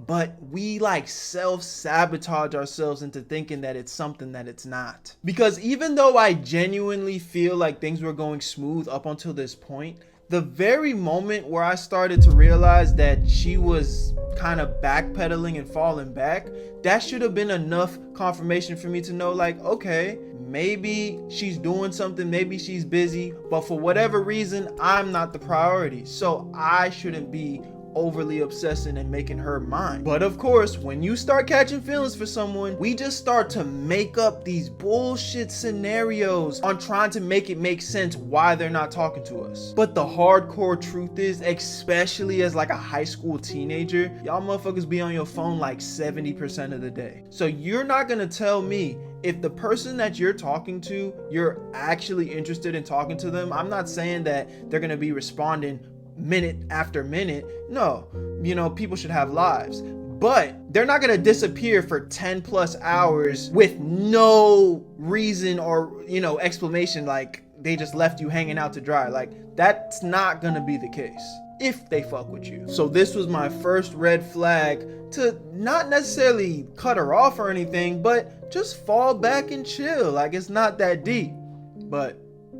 but we like self-sabotage ourselves into thinking that it's something that it's not. Because even though I genuinely feel like things were going smooth up until this point, the very moment where I started to realize that she was kind of backpedaling and falling back, that should have been enough confirmation for me to know, like, okay, maybe she's doing something, maybe she's busy, but for whatever reason, I'm not the priority. So I shouldn't be overly obsessing and making her mine. But of course, when you start catching feelings for someone, we just start to make up these bullshit scenarios on trying to make it make sense why they're not talking to us. But the hardcore truth is, especially as like a high school teenager, y'all motherfuckers be on your phone like 70% of the day. So you're not gonna tell me if the person that you're talking to, you're actually interested in talking to them. I'm not saying that they're gonna be responding minute after minute. No, you know, people should have lives, but they're not gonna disappear for 10 plus hours with no reason or, you know, explanation, like they just left you hanging out to dry. Like, that's not gonna be the case if they fuck with you. So this was my first red flag to not necessarily cut her off or anything, but just fall back and chill. Like, it's not that deep. But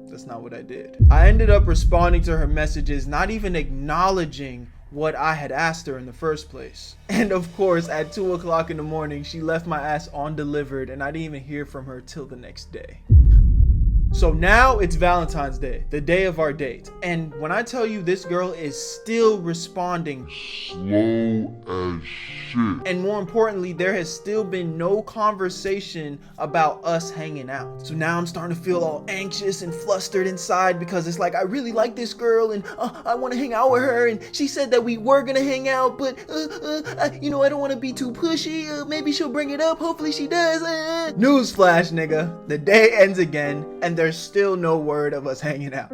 that's not what I did. I ended up responding to her messages, not even acknowledging what I had asked her in the first place. And of course, at 2 o'clock in the morning, she left my ass undelivered, and I didn't even hear from her till the next day. So now it's Valentine's Day, the day of our date. And when I tell you this girl is still responding slow as shit. And more importantly, there has still been no conversation about us hanging out. So now I'm starting to feel all anxious and flustered inside because it's like, I really like this girl and I want to hang out with her. And she said that we were going to hang out, but you know, I don't want to be too pushy. Maybe she'll bring it up. Hopefully she does. Newsflash, nigga. The day ends again and there's still no word of us hanging out.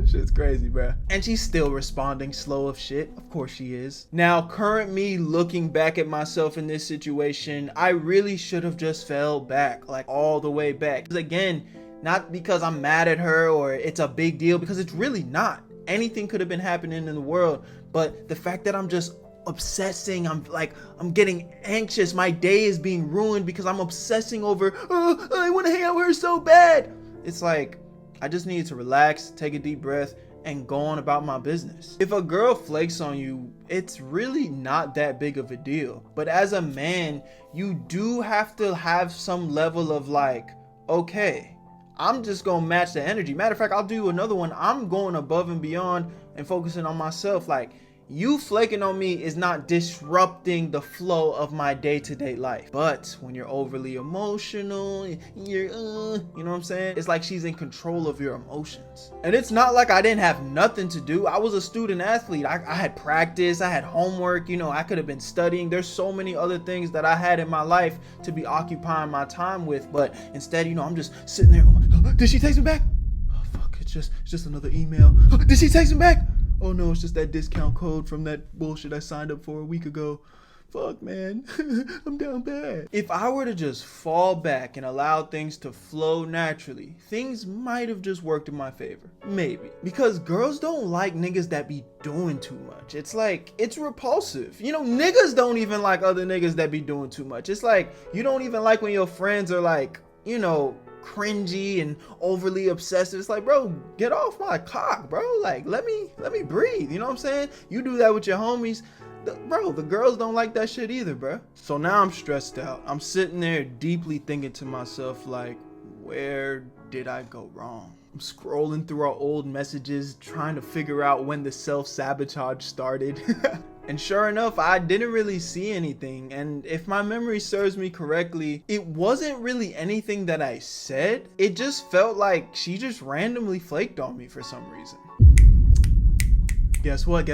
Shit's crazy, bruh. And she's still responding slow of shit. Of course she is. Now, current me looking back at myself in this situation, I really should have just fell back, like all the way back. Again, not because I'm mad at her or it's a big deal, because it's really not. Anything could have been happening in the world, but the fact that I'm just obsessing, I'm getting anxious, my day is being ruined because I'm obsessing over, oh, I want to hang out with her so bad. It's like, I just needed to relax, take a deep breath, and go on about my business. If a girl flakes on you, it's really not that big of a deal. But as a man, you do have to have some level of like, okay, I'm just gonna match the energy. Matter of fact, I'll do another one. I'm going above and beyond and focusing on myself. Like, you flaking on me is not disrupting the flow of my day-to-day life. But when you're overly emotional, you're, you know what I'm saying? It's like she's in control of your emotions. And it's not like I didn't have nothing to do. I was a student athlete. I had practice, I had homework, you know, I could have been studying. There's so many other things that I had in my life to be occupying my time with. But instead, you know, I'm just sitting there. Oh, did she text me back? Oh, fuck, it's just another email. Oh, did she text me back? Oh no, it's just that discount code from that bullshit I signed up for a week ago. Fuck, man. I'm down bad. If I were to just fall back and allow things to flow naturally, things might have just worked in my favor. Maybe. Because girls don't like niggas that be doing too much. It's like, it's repulsive. You know, niggas don't even like other niggas that be doing too much. It's like, you don't even like when your friends are like, you know, cringy and overly obsessive. It's like, bro, get off my cock, bro. Like, let me breathe. You know what I'm saying? You do that with your homies. Bro, the girls don't like that shit either, bro. So now I'm stressed out. I'm sitting there deeply thinking to myself, like, where did I go wrong? I'm scrolling through our old messages, trying to figure out when the self-sabotage started. And sure enough, I didn't really see anything. And if my memory serves me correctly, it wasn't really anything that I said. It just felt like she just randomly flaked on me for some reason. Guess what?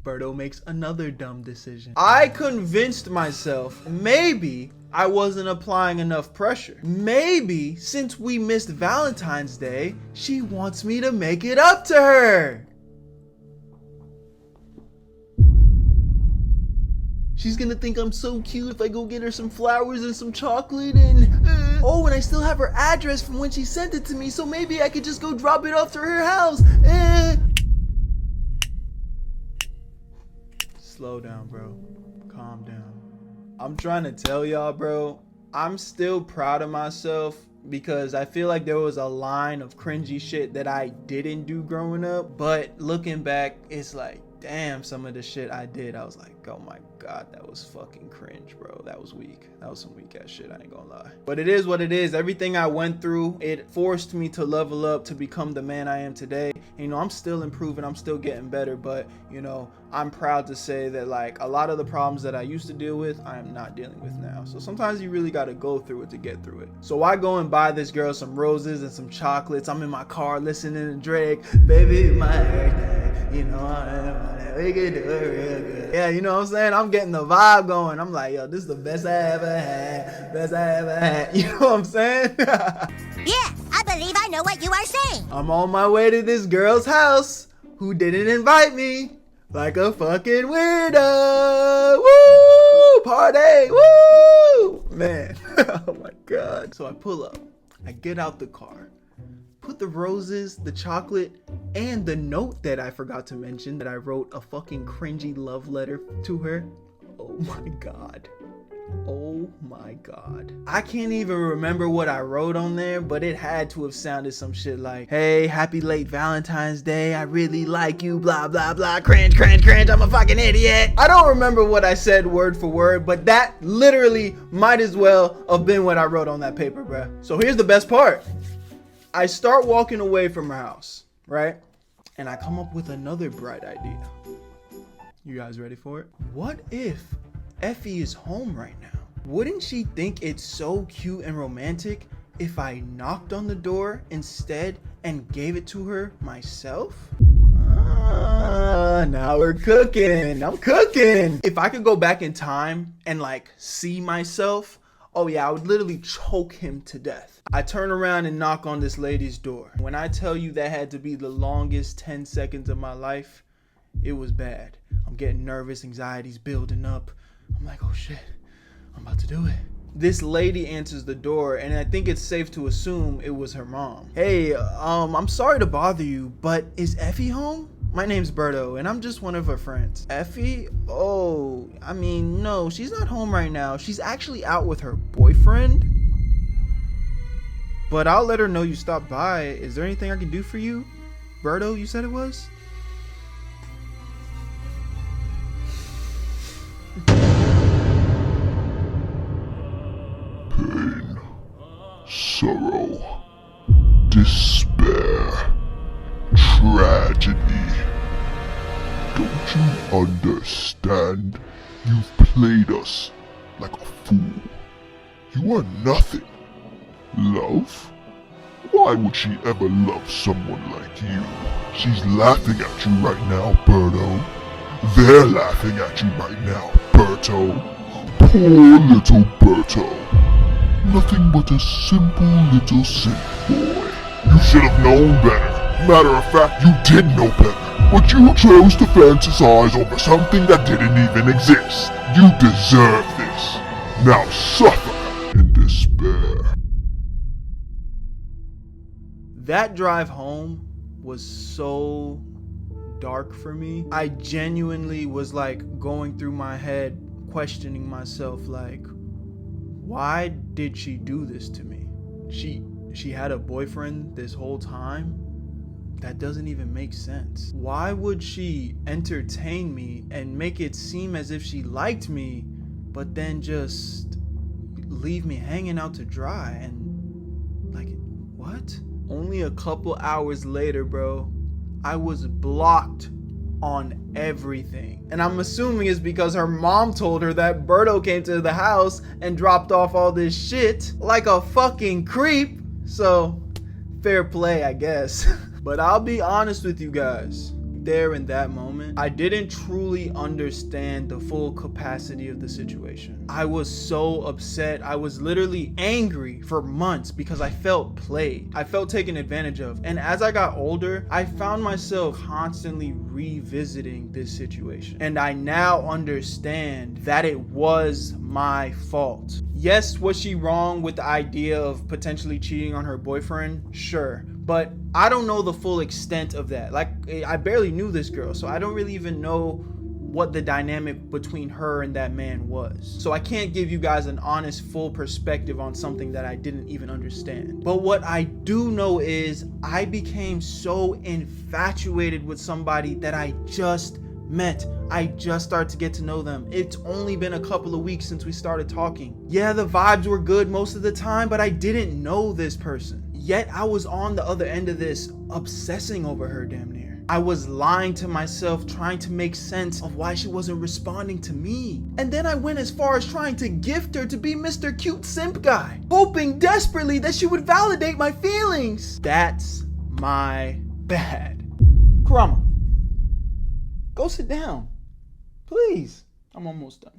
Berto makes another dumb decision. I convinced myself maybe I wasn't applying enough pressure. Maybe since we missed Valentine's Day, she wants me to make it up to her. She's gonna think I'm so cute if I go get her some flowers and some chocolate and oh, and I still have her address from when she sent it to me, so maybe I could just go drop it off to her house. Slow down, bro. Calm down. I'm trying to tell y'all, bro, I'm still proud of myself because I feel like there was a line of cringy shit that I didn't do growing up. But looking back, it's like, damn, some of the shit I did, I was like, oh my God, that was fucking cringe, bro. That was weak. That was some weak ass shit, I ain't gonna lie. But it is what it is. Everything I went through, it forced me to level up to become the man I am today. And, you know, I'm still improving, I'm still getting better, but, you know, I'm proud to say that, like, a lot of the problems that I used to deal with, I am not dealing with now. So sometimes you really gotta go through it to get through it. So I go and buy this girl some roses and some chocolates. I'm in my car listening to Drake, baby, my birthday, you know, we can do it real good. Yeah, you know what I'm saying? I'm getting the vibe going. I'm like, yo, this is the best I ever had. You know what I'm saying? Yeah, I believe I know what you are saying. I'm on my way to this girl's house who didn't invite me. Like a fucking weirdo. Woo! Party! Woo! Man. Oh my God. So I pull up. I get out the car. Put the roses, the chocolate, and the note that I forgot to mention that I wrote a fucking cringy love letter to her. Oh my God. Oh my God. I can't even remember what I wrote on there, but it had to have sounded some shit like, hey, happy late Valentine's Day. I really like you, blah, blah, blah. Cringe, cringe, cringe. I'm a fucking idiot. I don't remember what I said word for word, but that literally might as well have been what I wrote on that paper, bruh. So here's the best part. I start walking away from her house, right? And I come up with another bright idea. You guys ready for it? What if Effie is home right now? Wouldn't she think it's so cute and romantic if I knocked on the door instead and gave it to her myself? Now we're cooking. I'm cooking. If I could go back in time and like see myself, oh yeah, I would literally choke him to death. I turn around and knock on this lady's door. When I tell you that had to be the longest 10 seconds of my life, it was bad. I'm getting nervous, anxiety's building up. I'm like, oh shit, I'm about to do it. This lady answers the door, and I think it's safe to assume it was her mom. Hey, I'm sorry to bother you, but is Effie home? My name's Berto, and I'm just one of her friends. Effie? Oh, I mean, no, she's not home right now. She's actually out with her boyfriend. But I'll let her know you stopped by. Is there anything I can do for you? Berto, you said it was? Pain, sorrow, despair, tragedy. Don't you understand? You've played us like a fool. You are nothing. Love? Why would she ever love someone like you? She's laughing at you right now, Berto. They're laughing at you right now, Berto. Poor little Berto. Nothing but a simple little simp boy. You should have known better. Matter of fact, you did know better. But you chose to fantasize over something that didn't even exist. You deserve this. Now suffer in despair. That drive home was so dark for me. I genuinely was like going through my head, questioning myself like, why did she do this to me? she had a boyfriend this whole time? That doesn't even make sense. Why would she entertain me and make it seem as if she liked me, but then just leave me hanging out to dry? And like, what? Only a couple hours later, bro, I was blocked on everything. And I'm assuming it's because her mom told her that Berto came to the house and dropped off all this shit like a fucking creep. So, fair play, I guess. But I'll be honest with you guys. There in that moment, I didn't truly understand the full capacity of the situation. I was so upset. I was literally angry for months because I felt played. I felt taken advantage of. And as I got older, I found myself constantly revisiting this situation. And I now understand that it was my fault. Yes, was she wrong with the idea of potentially cheating on her boyfriend? Sure. But I don't know the full extent of that. Like, I barely knew this girl, so I don't really even know what the dynamic between her and that man was. So I can't give you guys an honest, full perspective on something that I didn't even understand. But what I do know is I became so infatuated with somebody that I just met. I just started to get to know them. It's only been a couple of weeks since we started talking. Yeah, the vibes were good most of the time, but I didn't know this person. Yet I was on the other end of this, obsessing over her damn near. I was lying to myself, trying to make sense of why she wasn't responding to me. And then I went as far as trying to gift her to be Mr. Cute Simp Guy, hoping desperately that she would validate my feelings. That's my bad. Kurama, go sit down, please. I'm almost done.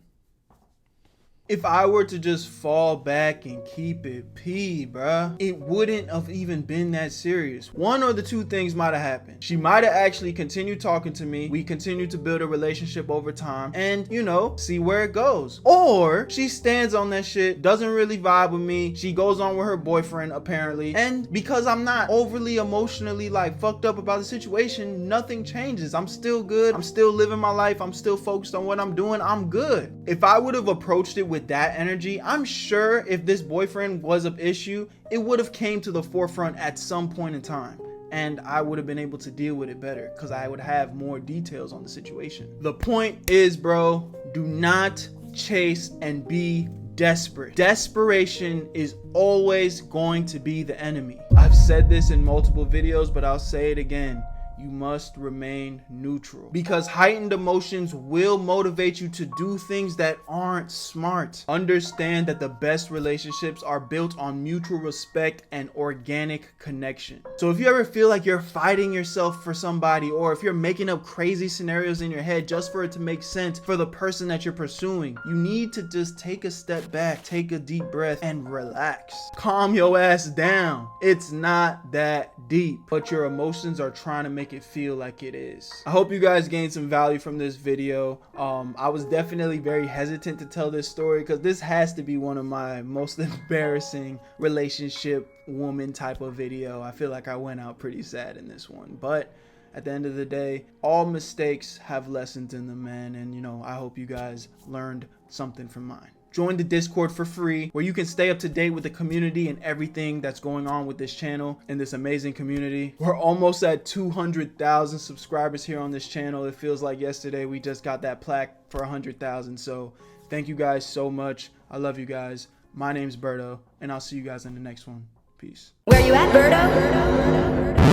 If I were to just fall back and keep it bruh, it wouldn't have even been that serious. One or the two things might have happened. She might have actually continued talking to me. We continued to build a relationship over time and, you know, see where it goes. Or she stands on that shit, doesn't really vibe with me. She goes on with her boyfriend apparently. And because I'm not overly emotionally like fucked up about the situation, nothing changes. I'm still good. I'm still living my life. I'm still focused on what I'm doing. I'm good. If I would have approached it with that energy, I'm sure if this boyfriend was an issue, it would have came to the forefront at some point in time, and I would have been able to deal with it better because I would have more details on the situation. The point is, bro, do not chase and be desperate. Desperation is always going to be the enemy. I've said this in multiple videos, but I'll say it again. You must remain neutral because heightened emotions will motivate you to do things that aren't smart. Understand that the best relationships are built on mutual respect and organic connection. So if you ever feel like you're fighting yourself for somebody, or if you're making up crazy scenarios in your head just for it to make sense for the person that you're pursuing, you need to just take a step back, take a deep breath, and relax. Calm your ass down. It's not that deep, but your emotions are trying to make it feel like it is. I hope you guys gained some value from this video. I was definitely very hesitant to tell this story because this has to be one of my most embarrassing relationship woman type of video. I feel like I went out pretty sad in this one, but at the end of the day, all mistakes have lessons in them, man, and you know, I hope you guys learned something from mine. Join the Discord for free, where you can stay up to date with the community and everything that's going on with this channel and this amazing community. We're almost at 200,000 subscribers here on this channel. It feels like yesterday we just got that plaque for 100,000. So thank you guys so much. I love you guys. My name's Berto, and I'll see you guys in the next one. Peace. Where you at, Berto?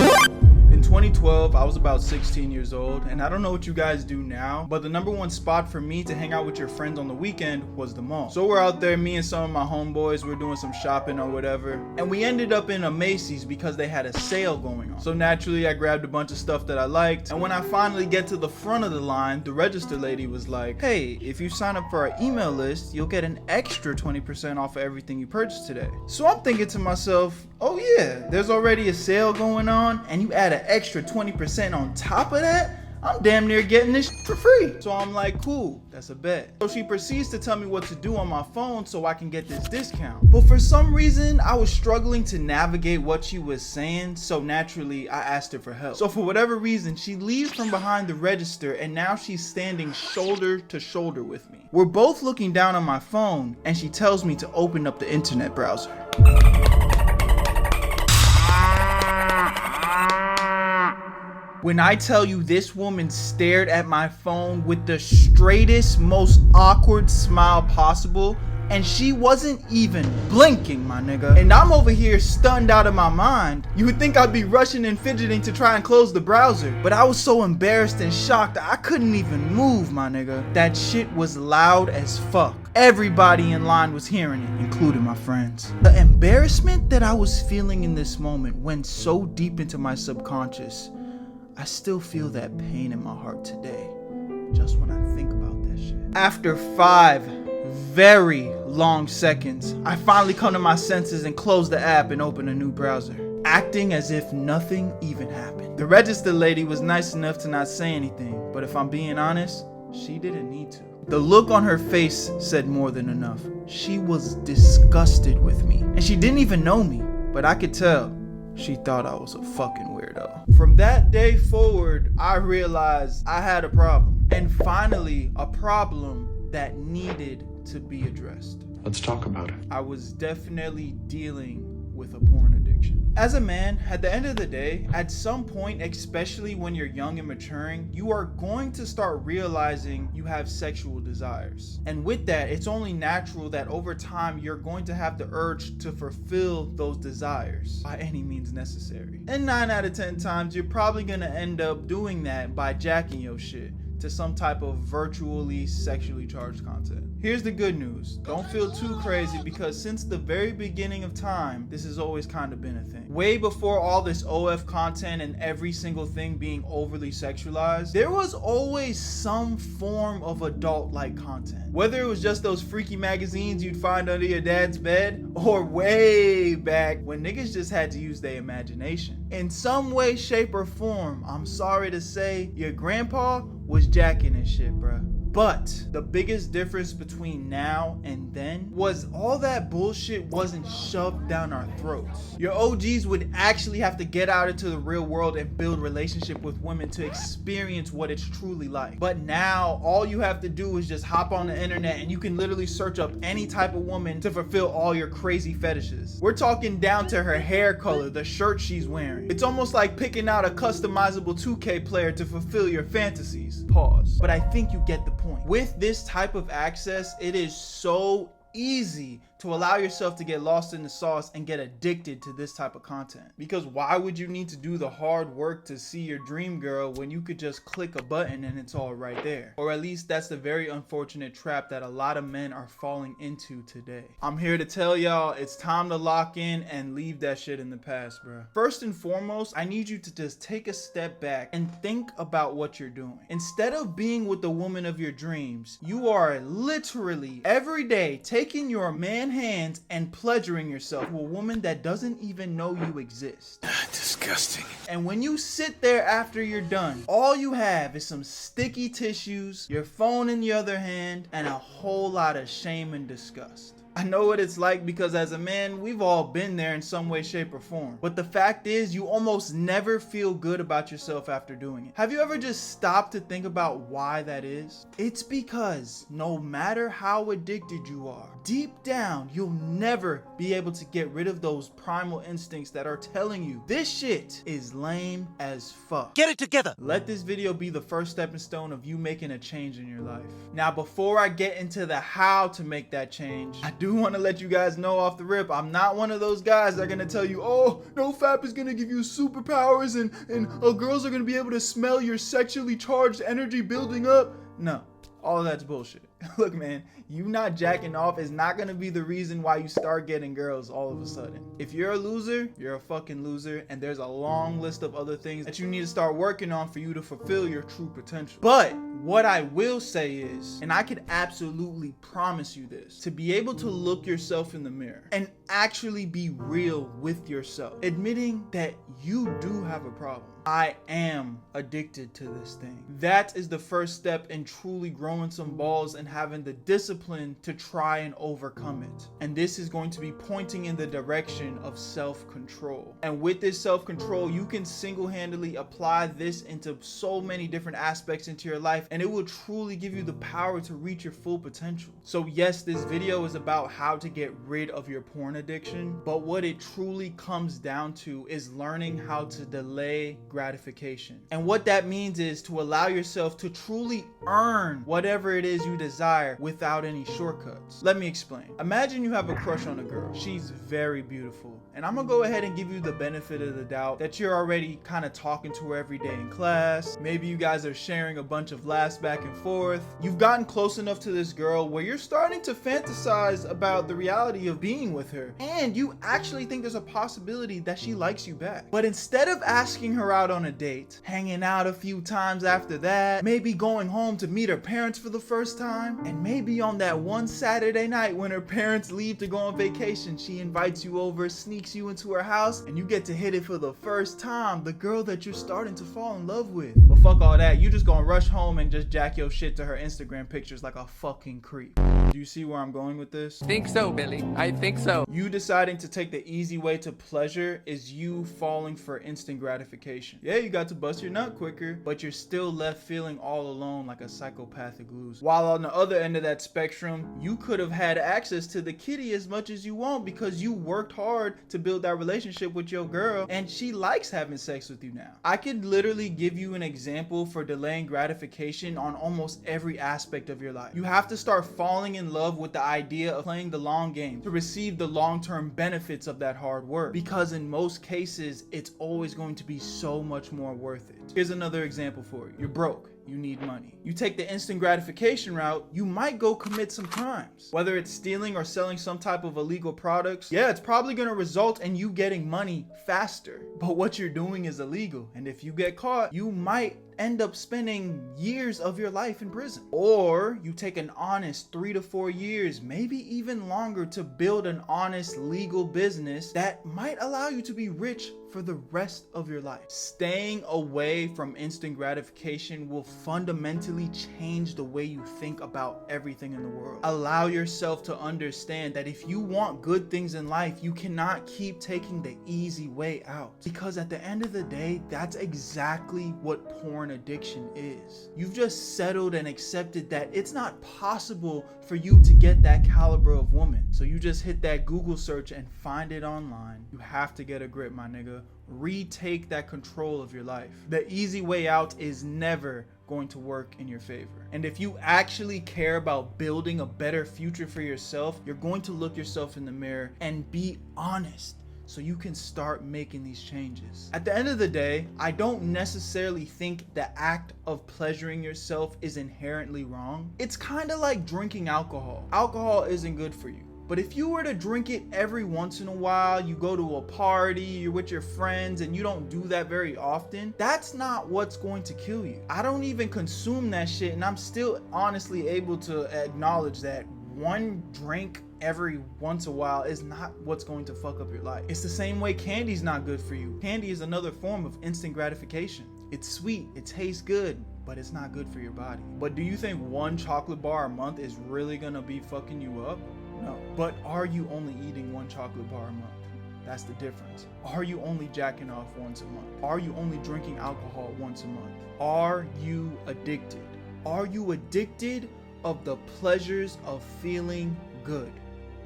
In 2012, I was about 16 years old, and I don't know what you guys do now, but the #1 spot for me to hang out with your friends on the weekend was the mall. So we're out there, me and some of my homeboys, we're doing some shopping or whatever, and we ended up in a Macy's because they had a sale going on. So naturally, I grabbed a bunch of stuff that I liked, and when I finally get to the front of the line, the register lady was like, "Hey, if you sign up for our email list, you'll get an extra 20% off of everything you purchase today." So I'm thinking to myself, oh yeah, there's already a sale going on, and you add an extra 20% on top of that? I'm damn near getting this for free. So I'm like, cool, that's a bet. So she proceeds to tell me what to do on my phone so I can get this discount. But for some reason, I was struggling to navigate what she was saying, so naturally, I asked her for help. So for whatever reason, she leaves from behind the register, and now she's standing shoulder to shoulder with me. We're both looking down on my phone, and she tells me to open up the internet browser. When I tell you this woman stared at my phone with the straightest, most awkward smile possible, and she wasn't even blinking, my nigga. And I'm over here stunned out of my mind. You would think I'd be rushing and fidgeting to try and close the browser, but I was so embarrassed and shocked I couldn't even move, my nigga. That shit was loud as fuck. Everybody in line was hearing it, including my friends. The embarrassment that I was feeling in this moment went so deep into my subconscious. I still feel that pain in my heart today, just when I think about that shit. After 5 very long seconds, I finally come to my senses and close the app and open a new browser, acting as if nothing even happened. The register lady was nice enough to not say anything, but if I'm being honest, she didn't need to. The look on her face said more than enough. She was disgusted with me, and she didn't even know me, but I could tell she thought I was a fucking weirdo. From that day forward, I realized I had a problem, and finally a problem that needed to be addressed. Let's talk about it. I was definitely dealing with a porn addiction. As a man, at the end of the day, at some point, especially when you're young and maturing, you are going to start realizing you have sexual desires. And with that, it's only natural that over time, you're going to have the urge to fulfill those desires by any means necessary. And 9 out of 10 times, you're probably gonna end up doing that by jacking your shit to some type of virtually sexually charged content. Here's the good news. Don't feel too crazy, because since the very beginning of time, this has always kind of been a thing. Way before all this OF content and every single thing being overly sexualized, there was always some form of adult-like content. Whether it was just those freaky magazines you'd find under your dad's bed, or way back when niggas just had to use their imagination. In some way, shape, or form, I'm sorry to say, your grandpa was jacking and shit, bruh. But the biggest difference between now and then was all that bullshit wasn't shoved down our throats. Your OGs would actually have to get out into the real world and build relationship with women to experience what it's truly like. But now all you have to do is just hop on the internet and you can literally search up any type of woman to fulfill all your crazy fetishes. We're talking down to her hair color, the shirt she's wearing. It's almost like picking out a customizable 2K player to fulfill your fantasies. Pause. But I think you get the point. With this type of access, it is so easy to allow yourself to get lost in the sauce and get addicted to this type of content. Because why would you need to do the hard work to see your dream girl when you could just click a button and it's all right there? Or at least that's the very unfortunate trap that a lot of men are falling into today. I'm here to tell y'all it's time to lock in and leave that shit in the past, bro. First and foremost, I need you to just take a step back and think about what you're doing. Instead of being with the woman of your dreams, you are literally every day taking your man hands and pleasuring yourself to a woman that doesn't even know you exist. Disgusting. And when you sit there after you're done, all you have is some sticky tissues, your phone in the other hand, and a whole lot of shame and disgust. I know what it's like, because as a man, we've all been there in some way, shape, or form. But the fact is, you almost never feel good about yourself after doing it. Have you ever just stopped to think about why that is? It's because no matter how addicted you are, deep down, you'll never be able to get rid of those primal instincts that are telling you this shit is lame as fuck. Get it together. Let this video be the first stepping stone of you making a change in your life. Now, before I get into the how to make that change, I do want to let you guys know off the rip, I'm not one of those guys that are going to tell you, oh, NoFap is going to give you superpowers and girls are going to be able to smell your sexually charged energy building up. No, all of that's bullshit. Look, man, you not jacking off is not going to be the reason why you start getting girls all of a sudden. If you're a loser, you're a fucking loser, and there's a long list of other things that you need to start working on for you to fulfill your true potential. But what I will say is, and I can absolutely promise you this, to be able to look yourself in the mirror and actually be real with yourself, admitting that you do have a problem. I am addicted to this thing. That is the first step in truly growing some balls and having the discipline to try and overcome it. And this is going to be pointing in the direction of self-control. And with this self-control, you can single-handedly apply this into so many different aspects into your life, and it will truly give you the power to reach your full potential. So yes, this video is about how to get rid of your porn addiction, but what it truly comes down to is learning how to delay gratification. And what that means is to allow yourself to truly earn whatever it is you desire without any shortcuts. Let me explain. Imagine you have a crush on a girl. She's very beautiful. And I'm gonna go ahead and give you the benefit of the doubt that you're already kind of talking to her every day in class. Maybe you guys are sharing a bunch of laughs back and forth. You've gotten close enough to this girl where you're starting to fantasize about the reality of being with her. And you actually think there's a possibility that she likes you back. But instead of asking her out on a date, hanging out a few times after that, maybe going home to meet her parents for the first time, and maybe on that one Saturday night when her parents leave to go on vacation, she invites you over, sneaks you into her house, and you get to hit it for the first time, the girl that you're starting to fall in love with. But fuck all that, you just gonna rush home and just jack your shit to her Instagram pictures like a fucking creep. Do you see where I'm going with this? Think so, Billy. I think so. You deciding to take the easy way to pleasure is you falling for instant gratification. Yeah, you got to bust your nut quicker, but you're still left feeling all alone like a psychopathic loser. While on the other end of that spectrum, you could have had access to the kitty as much as you want because you worked hard to build that relationship with your girl and she likes having sex with you now. I could literally give you an example for delaying gratification on almost every aspect of your life. You have to start falling in love with the idea of playing the long game to receive the long-term benefits of that hard work, because in most cases it's always going to be so much more worth it. Here's another example for you. You're broke. You need money. You take the instant gratification route, you might go commit some crimes. Whether it's stealing or selling some type of illegal products, yeah, it's probably gonna result in you getting money faster. But what you're doing is illegal, and if you get caught, you might end up spending years of your life in prison. Or you take an honest 3 to 4 years, maybe even longer, to build an honest legal business that might allow you to be rich for the rest of your life. Staying away from instant gratification will fundamentally change the way you think about everything in the world. Allow yourself to understand that if you want good things in life, you cannot keep taking the easy way out. Because at the end of the day, that's exactly what porn addiction is. You've just settled and accepted that it's not possible for you to get that caliber of woman. So you just hit that Google search and find it online. You have to get a grip, my nigga. Retake that control of your life. The easy way out is never going to work in your favor. And if you actually care about building a better future for yourself, you're going to look yourself in the mirror and be honest, so you can start making these changes. At the end of the day, I don't necessarily think the act of pleasuring yourself is inherently wrong. It's kind of like drinking alcohol. Alcohol isn't good for you. But if you were to drink it every once in a while, you go to a party, you're with your friends, and you don't do that very often, that's not what's going to kill you. I don't even consume that shit, and I'm still honestly able to acknowledge that one drink every once in a while is not what's going to fuck up your life. It's the same way candy's not good for you. Candy is another form of instant gratification. It's sweet, it tastes good, but it's not good for your body. But do you think one chocolate bar a month is really gonna be fucking you up? No. But are you only eating one chocolate bar a month? That's the difference. Are you only jacking off once a month? Are you only drinking alcohol once a month? Are you addicted? Are you addicted of the pleasures of feeling good?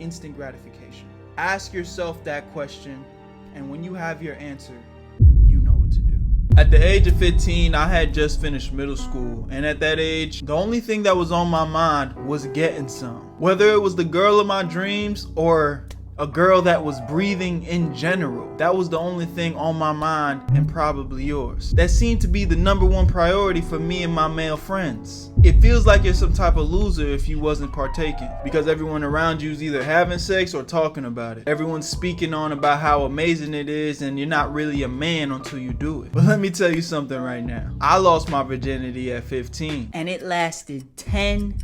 Instant gratification. Ask yourself that question, and when you have your answer, you know what to do. At the age of 15, I had just finished middle school, and at that age, the only thing that was on my mind was getting some. Whether it was the girl of my dreams or a girl that was breathing in general, that was the only thing on my mind, and probably yours. That seemed to be the #1 priority for me and my male friends. It feels like you're some type of loser if you wasn't partaking, because everyone around you is either having sex or talking about it. Everyone's speaking on about how amazing it is, and you're not really a man until you do it. But let me tell you something right now. I lost my virginity at 15. And it lasted 10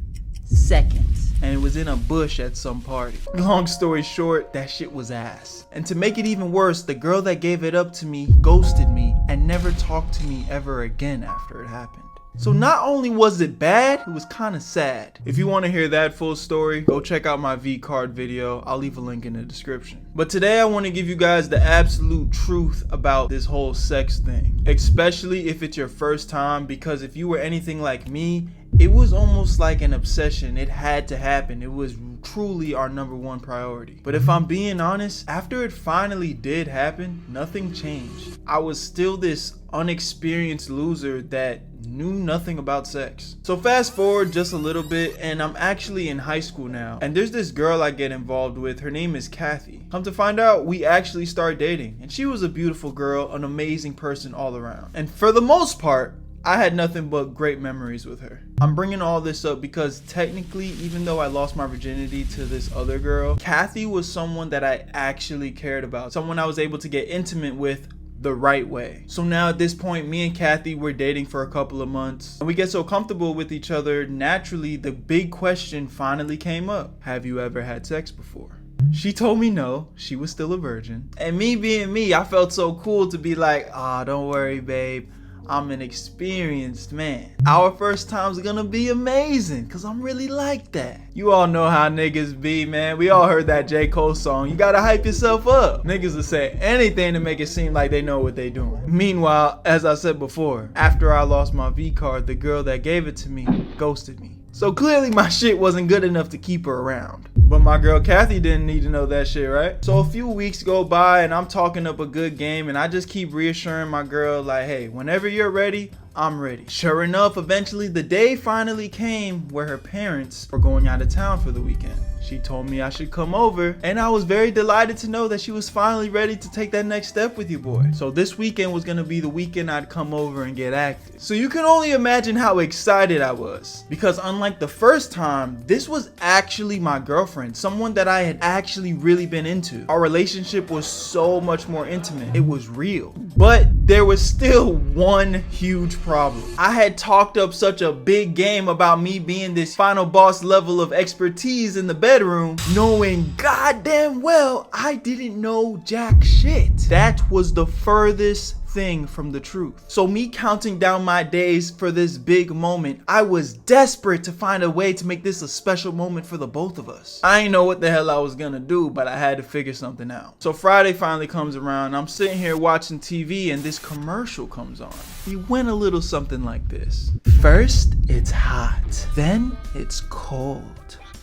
seconds. And it was in a bush at some party. Long story short, that shit was ass. And to make it even worse, the girl that gave it up to me ghosted me and never talked to me ever again after it happened. So not only was it bad, it was kind of sad. If you want to hear that full story, go check out my V-card video. I'll leave a link in the description. But today I want to give you guys the absolute truth about this whole sex thing, especially if it's your first time, because if you were anything like me, it was almost like an obsession. It had to happen. It was truly our #1 priority. But if I'm being honest, after it finally did happen, nothing changed. I was still this unexperienced loser that knew nothing about sex. So fast forward just a little bit, and I'm actually in high school now, and there's this girl I get involved with. Her name is Kathy. Come to find out, we actually started dating, and she was a beautiful girl, an amazing person all around. And for the most part, I had nothing but great memories with her. I'm bringing all this up because technically, even though I lost my virginity to this other girl, Kathy was someone that I actually cared about, someone I was able to get intimate with the right way. So now at this point, me and Kathy were dating for a couple of months, and we get so comfortable with each other, naturally the big question finally came up. Have you ever had sex before? She told me no, she was still a virgin. And me being me, I felt so cool to be like, don't worry babe, I'm an experienced man. Our first time's gonna be amazing, cause I'm really like that. You all know how niggas be, man. We all heard that J. Cole song. You gotta hype yourself up. Niggas will say anything to make it seem like they know what they doing. Meanwhile, as I said before, after I lost my V-card, the girl that gave it to me ghosted me. So clearly my shit wasn't good enough to keep her around. But my girl Kathy didn't need to know that shit, right? So a few weeks go by and I'm talking up a good game, and I just keep reassuring my girl like, hey, whenever you're ready, I'm ready. Sure enough, eventually the day finally came where her parents were going out of town for the weekend. She told me I should come over, and I was very delighted to know that she was finally ready to take that next step with you, boy. So this weekend was gonna be the weekend I'd come over and get active. So you can only imagine how excited I was, because unlike the first time, this was actually my girlfriend, someone that I had actually really been into. Our relationship was so much more intimate. It was real. But there was still one huge problem. I had talked up such a big game about me being this final boss level of expertise in the bedroom, knowing goddamn well I didn't know jack shit. That was the furthest thing from the truth. So me counting down my days for this big moment, I was desperate to find a way to make this a special moment for the both of us. I didn't know what the hell I was gonna do, but I had to figure something out. So Friday finally comes around, I'm sitting here watching TV, and this commercial comes on. It went a little something like this. First, it's hot. Then it's cold.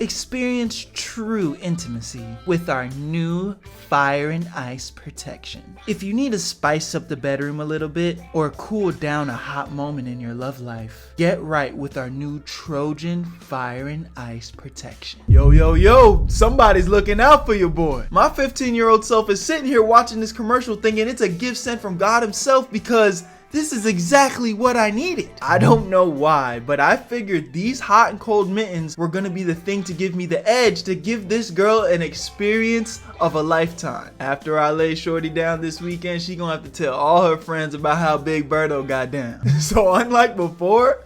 Experience true intimacy with our new fire and ice protection. If you need to spice up the bedroom a little bit or cool down a hot moment in your love life, get right with our new Trojan fire and ice protection. Yo, somebody's looking out for your boy. My 15-year-old self is sitting here watching this commercial thinking it's a gift sent from God himself, because this is exactly what I needed. I don't know why, but I figured these hot and cold mittens were gonna be the thing to give me the edge to give this girl an experience of a lifetime. After I lay shorty down this weekend, she gonna have to tell all her friends about how big Berto got down. So unlike before,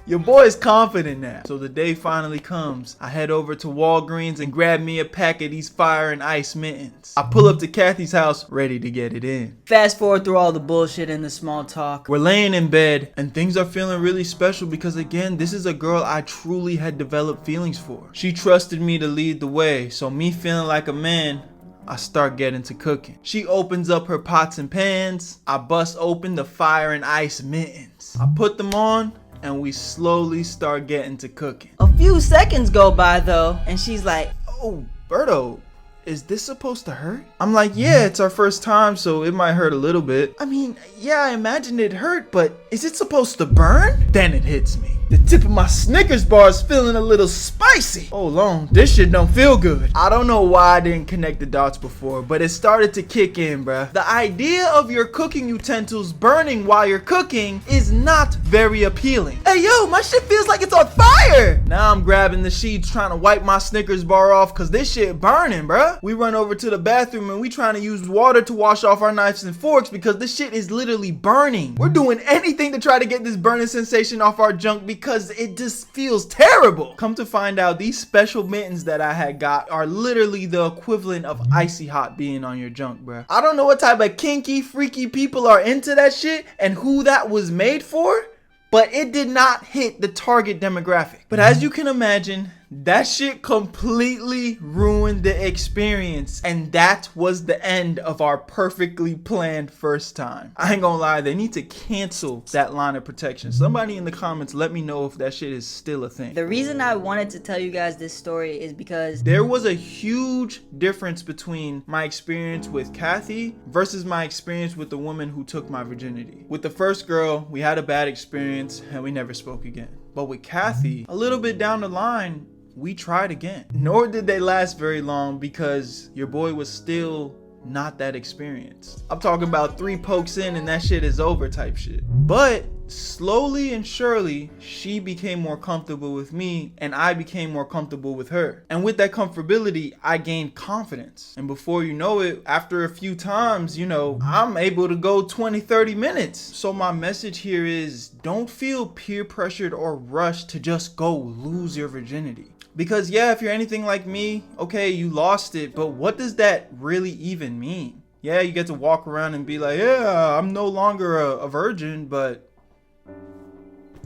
your boy is confident now. So the day finally comes. I head over to Walgreens and grab me a pack of these fire and ice mittens. I pull up to Kathy's house, ready to get it in. Fast forward through all the bullshit and the small talk. We're laying in bed, and things are feeling really special because, again, this is a girl I truly had developed feelings for. She trusted me to lead the way, so me feeling like a man, I start getting to cooking. She opens up her pots and pans. I bust open the fire and ice mittens. I put them on, and we slowly start getting to cooking. A few seconds go by though, and she's like, Oh, Berto, is this supposed to hurt? I'm like, yeah, it's our first time, so it might hurt a little bit. I mean, yeah, I imagine it hurt, but is it supposed to burn? Then it hits me. The tip of my Snickers bar is feeling a little spicy. Hold on, this shit don't feel good. I don't know why I didn't connect the dots before, but it started to kick in, bruh. The idea of your cooking utensils burning while you're cooking is not very appealing. Hey yo, my shit feels like it's on fire. Now I'm grabbing the sheets trying to wipe my Snickers bar off cause this shit burning, bruh. We run over to the bathroom and we trying to use water to wash off our knives and forks because this shit is literally burning. We're doing anything to try to get this burning sensation off our junk because it just feels terrible. Come to find out, these special mittens that I had got are literally the equivalent of icy hot being on your junk, bruh. I don't know what type of kinky, freaky people are into that shit and who that was made for, but it did not hit the target demographic. But as you can imagine, that shit completely ruined the experience, and that was the end of our perfectly planned first time. I ain't gonna lie, they need to cancel that line of protection. Somebody in the comments, let me know if that shit is still a thing. The reason I wanted to tell you guys this story is because there was a huge difference between my experience with Kathy versus my experience with the woman who took my virginity. With the first girl, we had a bad experience and we never spoke again. But with Kathy, a little bit down the line, we tried again. Nor did they last very long because your boy was still not that experienced. I'm talking about 3 pokes in and that shit is over type shit. But slowly and surely, she became more comfortable with me and I became more comfortable with her. And with that comfortability, I gained confidence. And before you know it, after a few times, you know, I'm able to go 20, 30 minutes. So my message here is don't feel peer pressured or rushed to just go lose your virginity. Because yeah, if you're anything like me, okay, you lost it, but what does that really even mean? Yeah, you get to walk around and be like, yeah, I'm no longer a virgin, but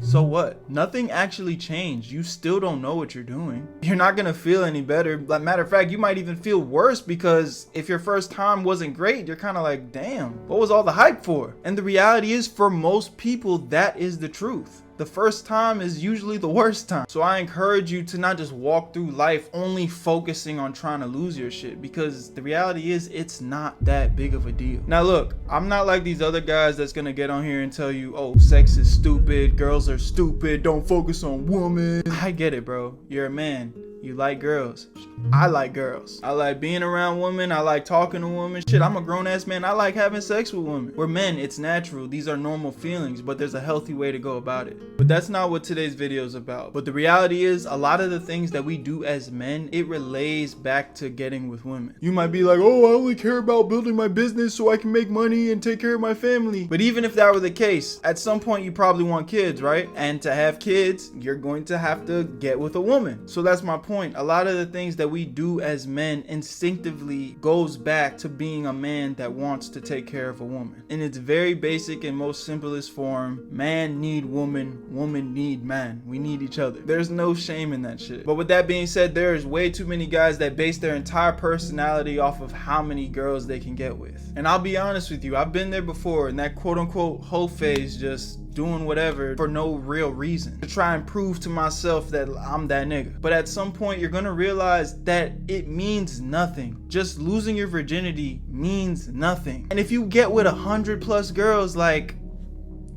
so what? Nothing actually changed. You still don't know what you're doing. You're not gonna feel any better. Like, matter of fact, you might even feel worse because if your first time wasn't great, you're kind of like, damn, what was all the hype for? And the reality is, for most people, that is the truth. The first time is usually the worst time. So I encourage you to not just walk through life only focusing on trying to lose your shit, because the reality is it's not that big of a deal. Now look, I'm not like these other guys that's gonna get on here and tell you, oh, sex is stupid, girls are stupid, don't focus on women. I get it, bro. You're a man. You like girls. I like girls. I like being around women. I like talking to women. Shit, I'm a grown-ass man. I like having sex with women. We're men. It's natural. These are normal feelings, but there's a healthy way to go about it. But that's not what today's video is about. But the reality is, a lot of the things that we do as men, it relays back to getting with women. You might be like, oh, I only care about building my business so I can make money and take care of my family. But even if that were the case, at some point you probably want kids, right? And to have kids, you're going to have to get with a woman. So that's my point. A lot of the things that we do as men instinctively goes back to being a man that wants to take care of a woman. In its very basic and most simplest form, man need woman, woman need man. We need each other. There's no shame in that shit. But with that being said, there is way too many guys that base their entire personality off of how many girls they can get with. And I'll be honest with you, I've been there before, in that quote unquote hoe phase, just doing whatever for no real reason to try and prove to myself that I'm that nigga. But at some point you're gonna realize that it means nothing. Just losing your virginity means nothing. And if you get with 100+ girls, like,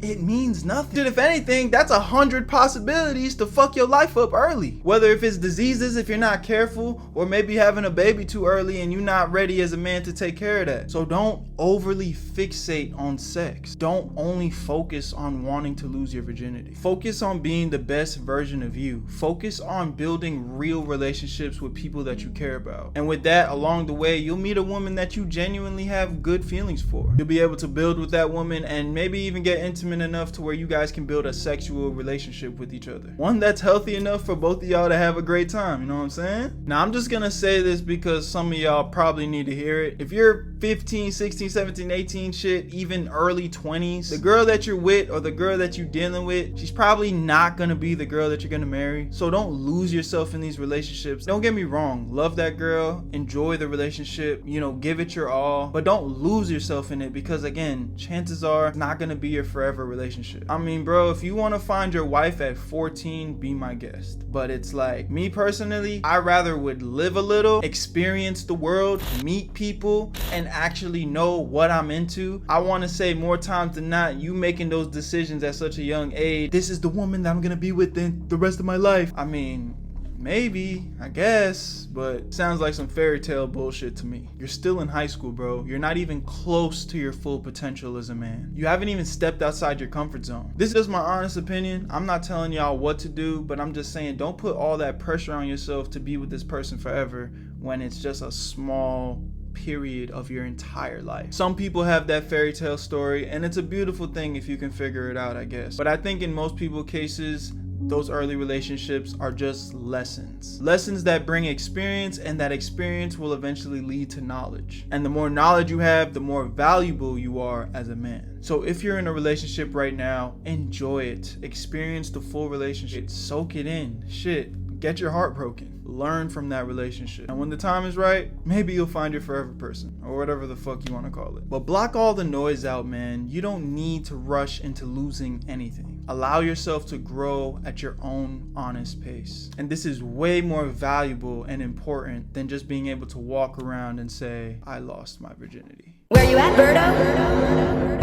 it means nothing. Dude, if anything, that's 100 possibilities to fuck your life up early. Whether if it's diseases, if you're not careful, or maybe having a baby too early and you're not ready as a man to take care of that. So don't overly fixate on sex. Don't only focus on wanting to lose your virginity. Focus on being the best version of you. Focus on building real relationships with people that you care about. And with that, along the way, you'll meet a woman that you genuinely have good feelings for. You'll be able to build with that woman and maybe even get intimate enough to where you guys can build a sexual relationship with each other. One that's healthy enough for both of y'all to have a great time, you know what I'm saying? Now I'm just gonna say this because some of y'all probably need to hear it. If you're 15, 16, 17, 18, shit, even early 20s, the girl that you're with or the girl that you're dealing with, she's probably not gonna be the girl that you're gonna marry. So don't lose yourself in these relationships. Don't get me wrong, love that girl, enjoy the relationship, you know, give it your all, but don't lose yourself in it, because again, chances are it's not gonna be your forever relationship. I mean, bro, if you want to find your wife at 14, be my guest. But it's like, me personally, I rather would live a little, experience the world, meet people, and actually know what I'm into. I want to say more times than not, you making those decisions at such a young age, this is the woman that I'm gonna be with then the rest of my life. I mean, maybe, I guess, but sounds like some fairy tale bullshit to me. You're still in high school, bro. You're not even close to your full potential as a man. You haven't even stepped outside your comfort zone. This is my honest opinion. I'm not telling y'all what to do, but I'm just saying, don't put all that pressure on yourself to be with this person forever when it's just a small period of your entire life. Some people have that fairy tale story, and it's a beautiful thing if you can figure it out, I guess. But I think in most people's cases, Those early relationships are just lessons. Lessons that bring experience, and that experience will eventually lead to knowledge. And the more knowledge you have, the more valuable you are as a man. So if you're in a relationship right now, enjoy it. Experience the full relationship. Soak it in. Shit, get your heart broken. Learn from that relationship. And when the time is right, maybe you'll find your forever person, or whatever the fuck you want to call it. But block all the noise out, man. You don't need to rush into losing anything. Allow yourself to grow at your own honest pace. And this is way more valuable and important than just being able to walk around and say, I lost my virginity. Where you at, Berto?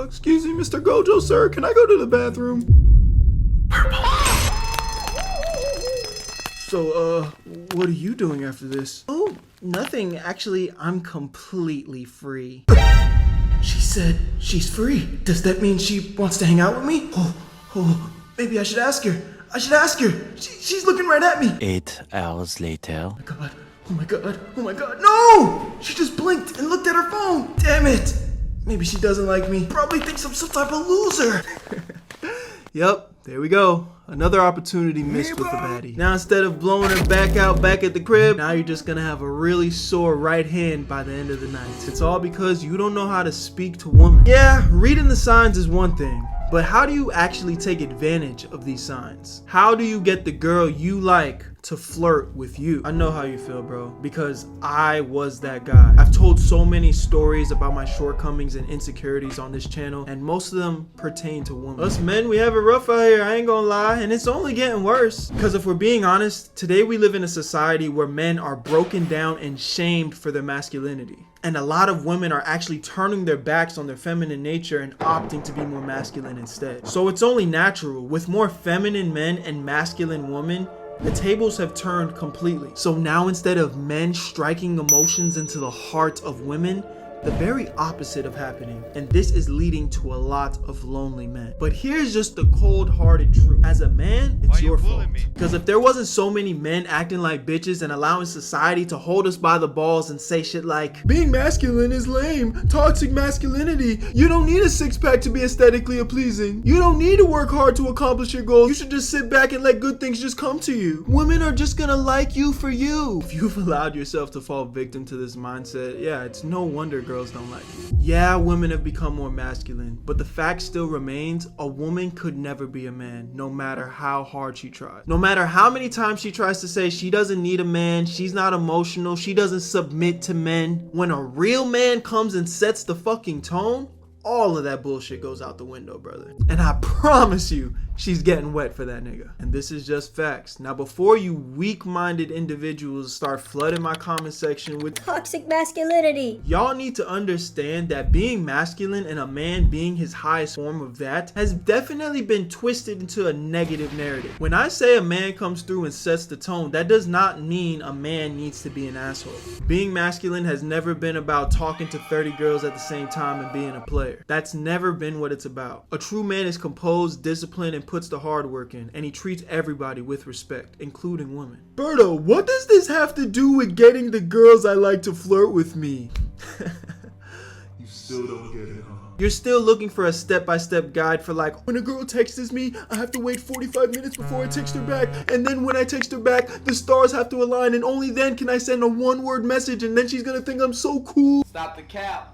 Excuse me, Mr. Gojo, sir. Can I go to the bathroom? So, what are you doing after this? Oh, nothing. Actually, I'm completely free. She said she's free. Does that mean she wants to hang out with me? Oh, maybe I should ask her. She's looking right at me. 8 hours later. Oh my god. No! She just blinked and looked at her phone. Damn it. Maybe she doesn't like me. Probably thinks I'm some type of loser. Yep, there we go. Another opportunity missed with the baddie. Now instead of blowing her back out back at the crib, now you're just gonna have a really sore right hand by the end of the night. It's all because you don't know how to speak to women. Yeah, reading the signs is one thing, but how do you actually take advantage of these signs? How do you get the girl you like to flirt with you? I know how you feel, bro, because I was that guy. I've told so many stories about my shortcomings and insecurities on this channel, and most of them pertain to women. Us men, we have it rough out here, I ain't gonna lie, and it's only getting worse. Because if we're being honest, today we live in a society where men are broken down and shamed for their masculinity. And a lot of women are actually turning their backs on their feminine nature and opting to be more masculine instead. So it's only natural. With more feminine men and masculine women, the tables have turned completely. So now instead of men striking emotions into the heart of women, the very opposite of happening, and this is leading to a lot of lonely men. But here's just the cold-hearted truth. As a man, it's your fault. Because if there wasn't so many men acting like bitches and allowing society to hold us by the balls and say shit like, being masculine is lame, toxic masculinity, you don't need a six-pack to be aesthetically pleasing, you don't need to work hard to accomplish your goals, you should just sit back and let good things just come to you. Women are just gonna like you for you. If you've allowed yourself to fall victim to this mindset, yeah, it's no wonder girls don't like you. Yeah, women have become more masculine, but the fact still remains, a woman could never be a man, no matter how hard she tries. No matter how many times she tries to say she doesn't need a man, she's not emotional, she doesn't submit to men. When a real man comes and sets the fucking tone, all of that bullshit goes out the window, brother. And I promise you, she's getting wet for that nigga. And this is just facts. Now, before you weak-minded individuals start flooding my comment section with Toxic masculinity, y'all need to understand that being masculine and a man being his highest form of that has definitely been twisted into a negative narrative. When I say a man comes through and sets the tone, that does not mean a man needs to be an asshole. Being masculine has never been about talking to 30 girls at the same time and being a player. That's never been what it's about. A true man is composed, disciplined, and puts the hard work in, and he treats everybody with respect, including women. Berto, what does this have to do with getting the girls I like to flirt with me? You still don't get it, huh? You're still looking for a step-by-step guide for like, when a girl texts me, I have to wait 45 minutes before I text her back, and then when I text her back, the stars have to align, and only then can I send a one-word message, and then she's gonna think I'm so cool. Stop the cap.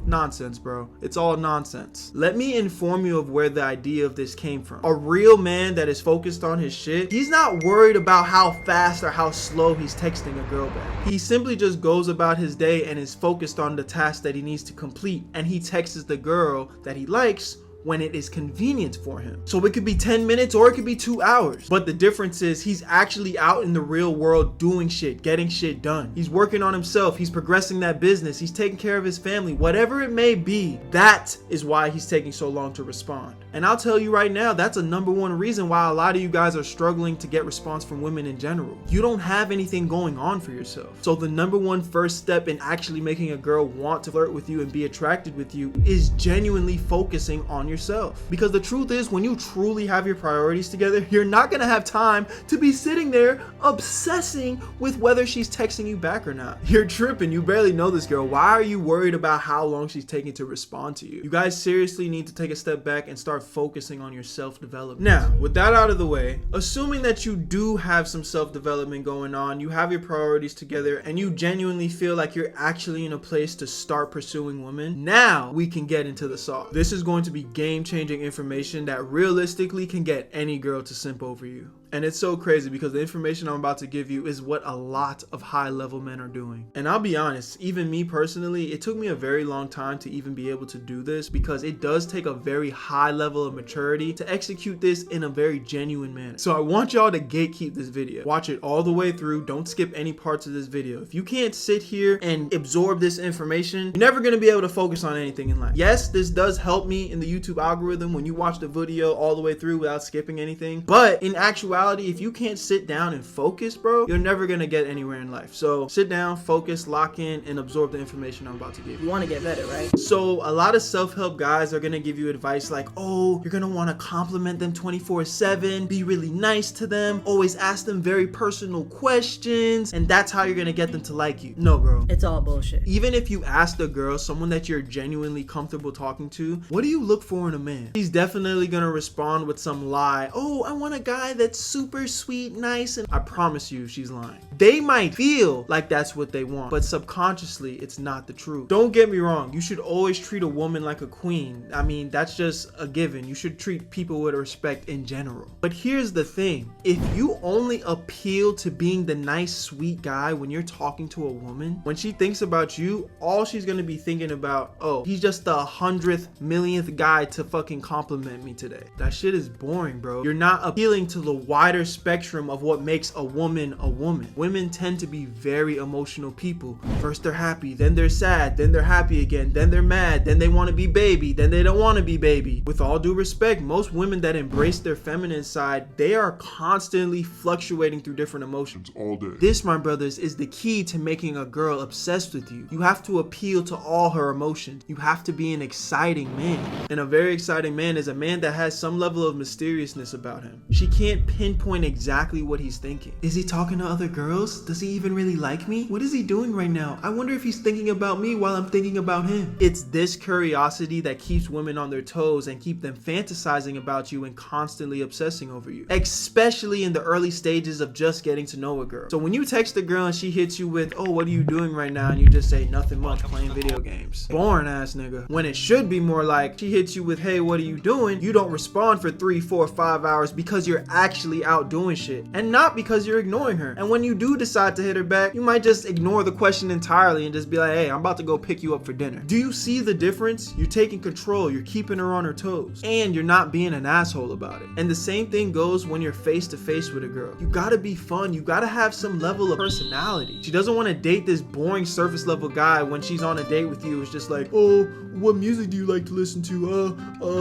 Nonsense, bro. It's all nonsense. Let me inform you of where the idea of this came from. A real man that is focused on his shit, he's not worried about how fast or how slow he's texting a girl back. He simply just goes about his day and is focused on the task that he needs to complete, and he texts the girl that he likes when it is convenient for him. So it could be 10 minutes or it could be 2 hours. But the difference is he's actually out in the real world doing shit, getting shit done. He's working on himself. He's progressing that business. He's taking care of his family. Whatever it may be, that is why he's taking so long to respond. And I'll tell you right now, that's a #1 reason why a lot of you guys are struggling to get response from women in general. You don't have anything going on for yourself. So the #1 first step in actually making a girl want to flirt with you and be attracted with you is genuinely focusing on yourself. Because the truth is, when you truly have your priorities together, you're not gonna have time to be sitting there obsessing with whether she's texting you back or not. You're tripping, you barely know this girl. Why are you worried about how long she's taking to respond to you? You guys seriously need to take a step back and start focusing on your self-development. Now, with that out of the way, assuming that you do have some self-development going on, you have your priorities together, and you genuinely feel like you're actually in a place to start pursuing women, now we can get into the sauce. This is going to be game-changing information that realistically can get any girl to simp over you. And it's so crazy because the information I'm about to give you is what a lot of high-level men are doing. And I'll be honest, even me personally, it took me a very long time to even be able to do this because it does take a very high level of maturity to execute this in a very genuine manner. So I want y'all to gatekeep this video. Watch it all the way through. Don't skip any parts of this video. If you can't sit here and absorb this information, you're never going to be able to focus on anything in life. Yes, this does help me in the YouTube algorithm when you watch the video all the way through without skipping anything. But in actuality, if you can't sit down and focus, bro, you're never gonna get anywhere in life. So sit down, focus, lock in, and absorb the information I'm about to give you. You want to get better, right? So a lot of self-help guys are gonna give you advice like, oh, you're gonna want to compliment them 24/7, be really nice to them, always ask them very personal questions, and that's how you're gonna get them to like you. No, bro. It's all bullshit. Even if you ask the girl, someone that you're genuinely comfortable talking to, what do you look for in a man? She's definitely gonna respond with some lie. Oh, I want a guy that's super sweet, nice, and I promise you she's lying. They might feel like that's what they want, but subconsciously it's not the truth. Don't get me wrong, you should always treat a woman like a queen. I mean, that's just a given. You should treat people with respect in general. But here's the thing, if you only appeal to being the nice, sweet guy when you're talking to a woman, when she thinks about you, all she's gonna be thinking about, oh, he's just the 100th millionth guy to fucking compliment me today. That shit is boring, bro. You're not appealing to the wider spectrum of what makes a woman a woman. Women tend to be very emotional people. First they're happy, then they're sad, then they're happy again, then they're mad, then they want to be baby, then they don't want to be baby. With all due respect, most women that embrace their feminine side, they are constantly fluctuating through different emotions all day. This, my brothers, is the key to making a girl obsessed with you. You have to appeal to all her emotions. You have to be an exciting man. And a very exciting man is a man that has some level of mysteriousness about him. She can't pinpoint exactly what he's thinking. Is he talking to other girls? Does he even really like me? What is he doing right now? I wonder if he's thinking about me while I'm thinking about him. It's this curiosity that keeps women on their toes and keep them fantasizing about you and constantly obsessing over you, especially in the early stages of just getting to know a girl. So when you text a girl and she hits you with, oh, what are you doing right now? And you just say, nothing much, playing video games. Boring ass nigga. When it should be more like, she hits you with, hey, what are you doing? You don't respond for 3, 4, 5 hours because you're actually out doing shit and not because you're ignoring her. And when you do decide to hit her back, you might just ignore the question entirely and just be like, hey, I'm about to go pick you up for dinner. Do you see the difference? You're taking control, you're keeping her on her toes, and you're not being an asshole about it. And the same thing goes when you're face to face with a girl. You gotta be fun, you gotta have some level of personality. She doesn't want to date this boring surface level guy when she's on a date with you. It's just like, oh, what music do you like to listen to?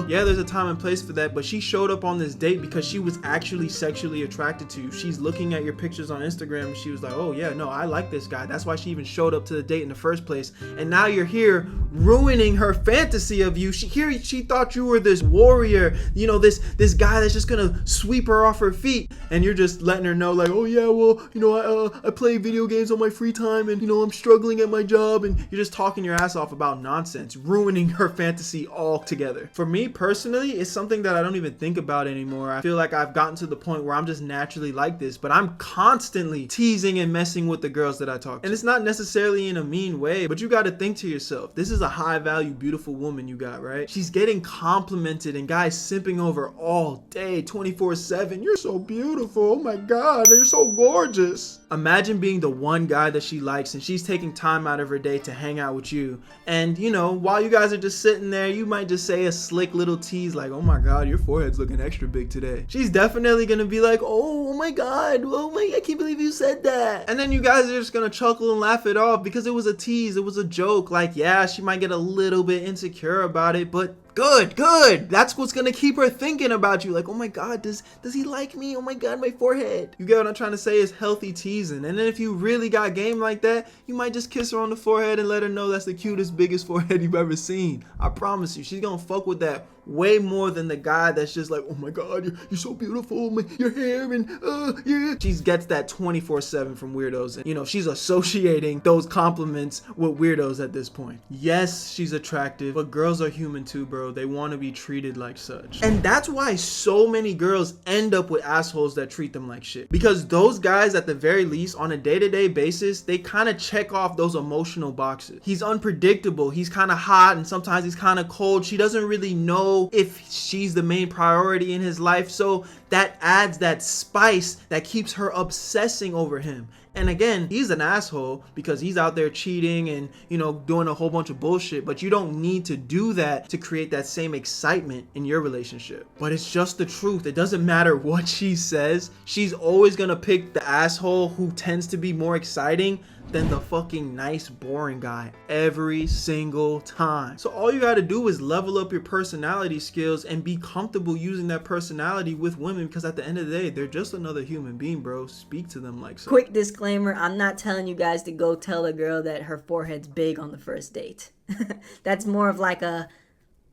Yeah, there's a time and place for that, but she showed up on this date because she was actually sexually attracted to you. She's looking at your pictures on Instagram and she was like, oh yeah, no, I like this guy. That's why she even showed up to the date in the first place. And now you're here ruining her fantasy of you. She thought you were this warrior, you know, this guy that's just gonna sweep her off her feet, and you're just letting her know like, oh yeah, well, you know, I play video games on my free time, and you know, I'm struggling at my job, and you're just talking your ass off about nonsense, ruining her fantasy altogether. For me personally, it's something that I don't even think about anymore. I feel like I've gotten to the point where I'm just naturally like this, but I'm constantly teasing and messing with the girls that I talk to. And it's not necessarily in a mean way, but you got to think to yourself, this is a high value, beautiful woman you got, right? She's getting complimented and guys simping over all day, 24/7. You're so beautiful. Oh my God, you're so gorgeous. Imagine being the one guy that she likes and she's taking time out of her day to hang out with you. And you know, while you guys are just sitting there, you might just say a slick little tease like, oh my God, your forehead's looking extra big today. She's definitely gonna be like, oh my God, I can't believe you said that. And then you guys are just gonna chuckle and laugh it off because it was a tease, it was a joke. Like, yeah, she might get a little bit insecure about it, but Good. That's what's gonna keep her thinking about you. Like, oh my God, does he like me? Oh my God, my forehead. You get what I'm trying to say? Is healthy teasing. And then if you really got game like that, you might just kiss her on the forehead and let her know that's the cutest, biggest forehead you've ever seen. I promise you, she's gonna fuck with that way more than the guy that's just like, oh my God, you're so beautiful, your hair, and yeah. She gets that 24/7 from weirdos, and you know, she's associating those compliments with weirdos at this point. Yes, she's attractive, but girls are human too, bro. They want to be treated like such. And that's why so many girls end up with assholes that treat them like shit. Because those guys, at the very least, on a day-to-day basis, they kind of check off those emotional boxes. He's unpredictable, he's kind of hot, and sometimes he's kind of cold. She doesn't really know if she's the main priority in his life, so that adds that spice that keeps her obsessing over him. And again, he's an asshole because he's out there cheating and, you know, doing a whole bunch of bullshit, but you don't need to do that to create that same excitement in your relationship. But it's just the truth. It doesn't matter what she says. She's always gonna pick the asshole who tends to be more exciting than the fucking nice, boring guy every single time. So all you gotta do is level up your personality skills and be comfortable using that personality with women, because at the end of the day, they're just another human being, bro. Speak to them like so. Quick disclaimer, I'm not telling you guys to go tell a girl that her forehead's big on the first date. That's more of like a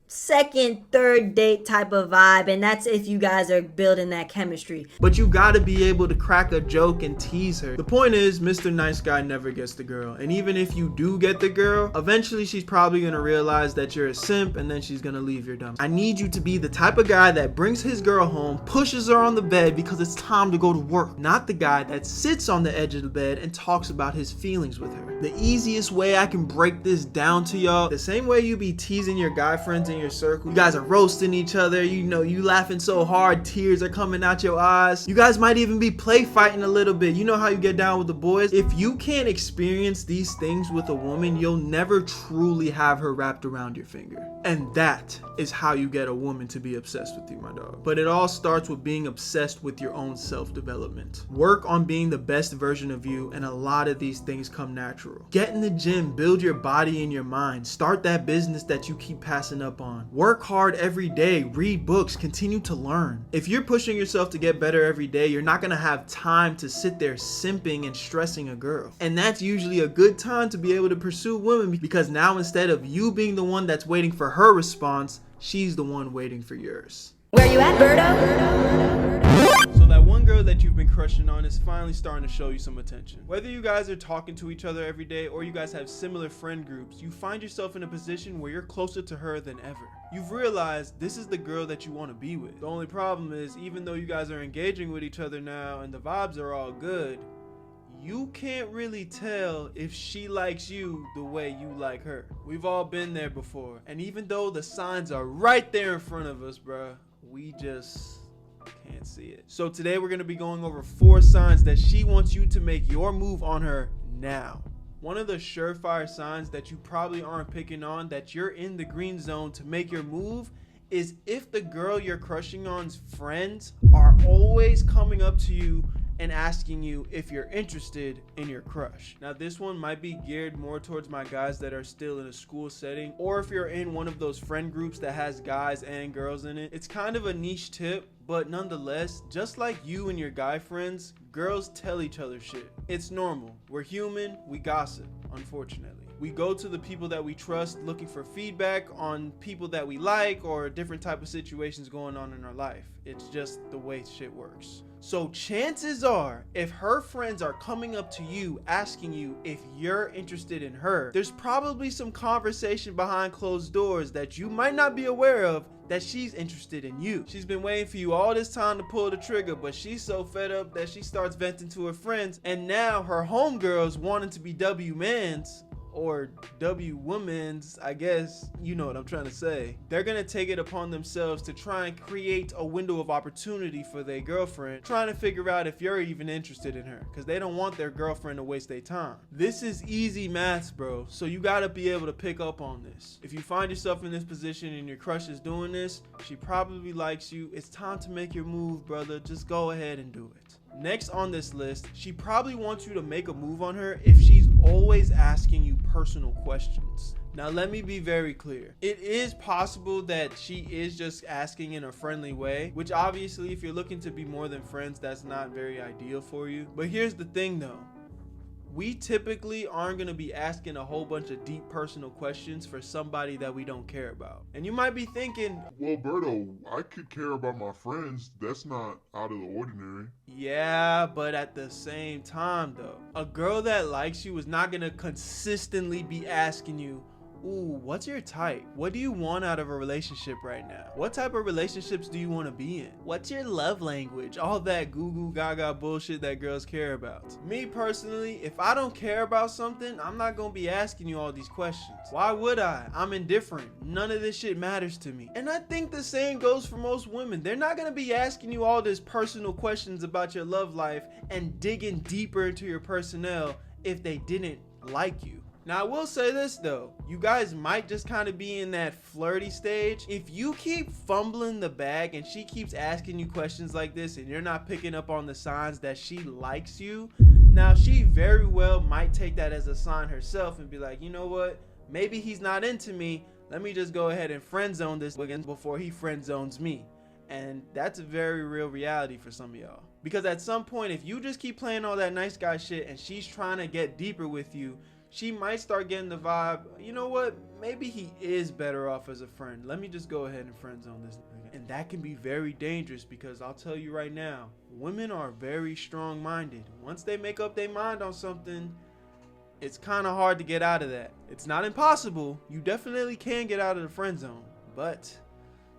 second, third date type of vibe, and that's if you guys are building that chemistry. But you gotta be able to crack a joke and tease her. The point is, Mr. Nice Guy never gets the girl, and even if you do get the girl, eventually she's probably gonna realize that you're a simp, and then she's gonna leave your dumb. I need you to be the type of guy that brings his girl home, pushes her on the bed because it's time to go to work, not the guy that sits on the edge of the bed and talks about his feelings with her. The easiest way I can break this down to y'all, the same way you be teasing your guy friends in your circle, you guys are roasting each other, you know, you laughing so hard tears are coming out your eyes, you guys might even be play fighting a little bit. You know how you get down with the boys. If you can't experience these things with a woman, you'll never truly have her wrapped around your finger. And that is how you get a woman to be obsessed with you, my dog. But it all starts with being obsessed with your own self-development. Work on being the best version of you, and a lot of these things come natural. Get in the gym, build your body and your mind, start that business that you keep passing up on. Work hard every day, read books, continue to learn. If you're pushing yourself to get better every day, you're not gonna have time to sit there simping and stressing a girl. And that's usually a good time to be able to pursue women, because now instead of you being the one that's waiting for her response, she's the one waiting for yours. Where you at, Berto? So that one girl that you've been crushing on is finally starting to show you some attention. Whether you guys are talking to each other every day or you guys have similar friend groups, you find yourself in a position where you're closer to her than ever. You've realized this is the girl that you want to be with. The only problem is, even though you guys are engaging with each other now and the vibes are all good, you can't really tell if she likes you the way you like her. We've all been there before, and even though the signs are right there in front of us, bruh, we just can't see it. So today we're gonna be going over 4 signs that she wants you to make your move on her now. One of the surefire signs that you probably aren't picking on that you're in the green zone to make your move is if the girl you're crushing on's friends are always coming up to you and asking you if you're interested in your crush. Now this one might be geared more towards my guys that are still in a school setting, or if you're in one of those friend groups that has guys and girls in it. It's kind of a niche tip, but nonetheless, just like you and your guy friends, girls tell each other shit. It's normal. We're human, we gossip, unfortunately. We go to the people that we trust looking for feedback on people that we like or different type of situations going on in our life. It's just the way shit works. So chances are, if her friends are coming up to you asking you if you're interested in her, there's probably some conversation behind closed doors that you might not be aware of that she's interested in you. She's been waiting for you all this time to pull the trigger, but she's so fed up that she starts venting to her friends, and now her homegirls wanting to be W-mans, or W-women's, I guess, you know what I'm trying to say. They're gonna take it upon themselves to try and create a window of opportunity for their girlfriend, trying to figure out if you're even interested in her, because they don't want their girlfriend to waste their time. This is easy maths, bro, so you gotta be able to pick up on this. If you find yourself in this position and your crush is doing this, she probably likes you. It's time to make your move, brother. Just go ahead and do it. Next on this list, she probably wants you to make a move on her if she's always asking you personal questions. Now let me be very clear. It is possible that she is just asking in a friendly way, which obviously if you're looking to be more than friends, that's not very ideal for you. But here's the thing though. We typically aren't going to be asking a whole bunch of deep personal questions for somebody that we don't care about. And you might be thinking, well, Berto, I could care about my friends. That's not out of the ordinary. yeah, but at the same time though, a girl that likes you is not going to consistently be asking you, ooh, what's your type? What do you want out of a relationship right now? What type of relationships do you want to be in? What's your love language? All that goo goo gaga bullshit that girls care about. Me personally, if I don't care about something, I'm not gonna be asking you all these questions. Why would I? I'm indifferent. None of this shit matters to me. And I think the same goes for most women. They're not gonna be asking you all this personal questions about your love life and digging deeper into your personnel if they didn't like you. Now I will say this though, you guys might just kind of be in that flirty stage. If you keep fumbling the bag and she keeps asking you questions like this and you're not picking up on the signs that she likes you, now she very well might take that as a sign herself and be like, you know what, maybe he's not into me, let me just go ahead and friend zone this Wiggins before he friend zones me. And that's a very real reality for some of y'all. Because at some point, if you just keep playing all that nice guy shit and she's trying to get deeper with you, she might start getting the vibe, you know what, maybe he is better off as a friend. Let me just go ahead and friend zone this nigga. And that can be very dangerous because I'll tell you right now, women are very strong-minded. Once they make up their mind on something, it's kind of hard to get out of that. It's not impossible. You definitely can get out of the friend zone. But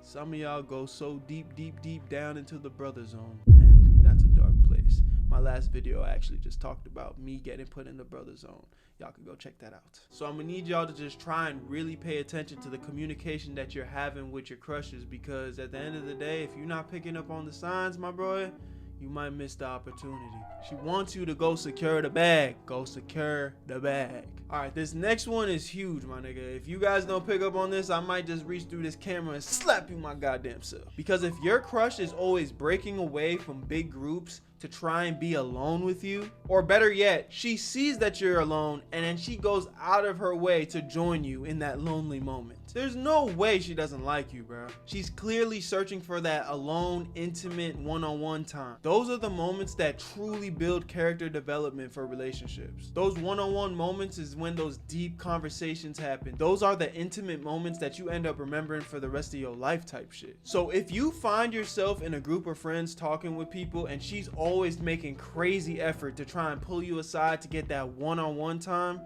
some of y'all go so deep down into the brother zone. And that's a dark place. My last video I actually just talked about me getting put in the brother zone. Y'all can go check that out. So I'm gonna need y'all to just try and really pay attention to the communication that you're having with your crushes, because at the end of the day, if you're not picking up on the signs, my boy, you might miss the opportunity. She wants you to go secure the bag. Go secure the bag. All right, this next one is huge, my nigga. If you guys don't pick up on this, I might just reach through this camera and slap you my goddamn self. Because if your crush is always breaking away from big groups to try and be alone with you, or better yet, she sees that you're alone and then she goes out of her way to join you in that lonely moment, there's no way she doesn't like you, bro. She's clearly searching for that alone, intimate, one-on-one time. Those are the moments that truly build character development for relationships. Those one-on-one moments is when those deep conversations happen. Those are the intimate moments that you end up remembering for the rest of your life type shit. So if you find yourself in a group of friends talking with people and she's always making crazy effort to try and pull you aside to get that one-on-one time,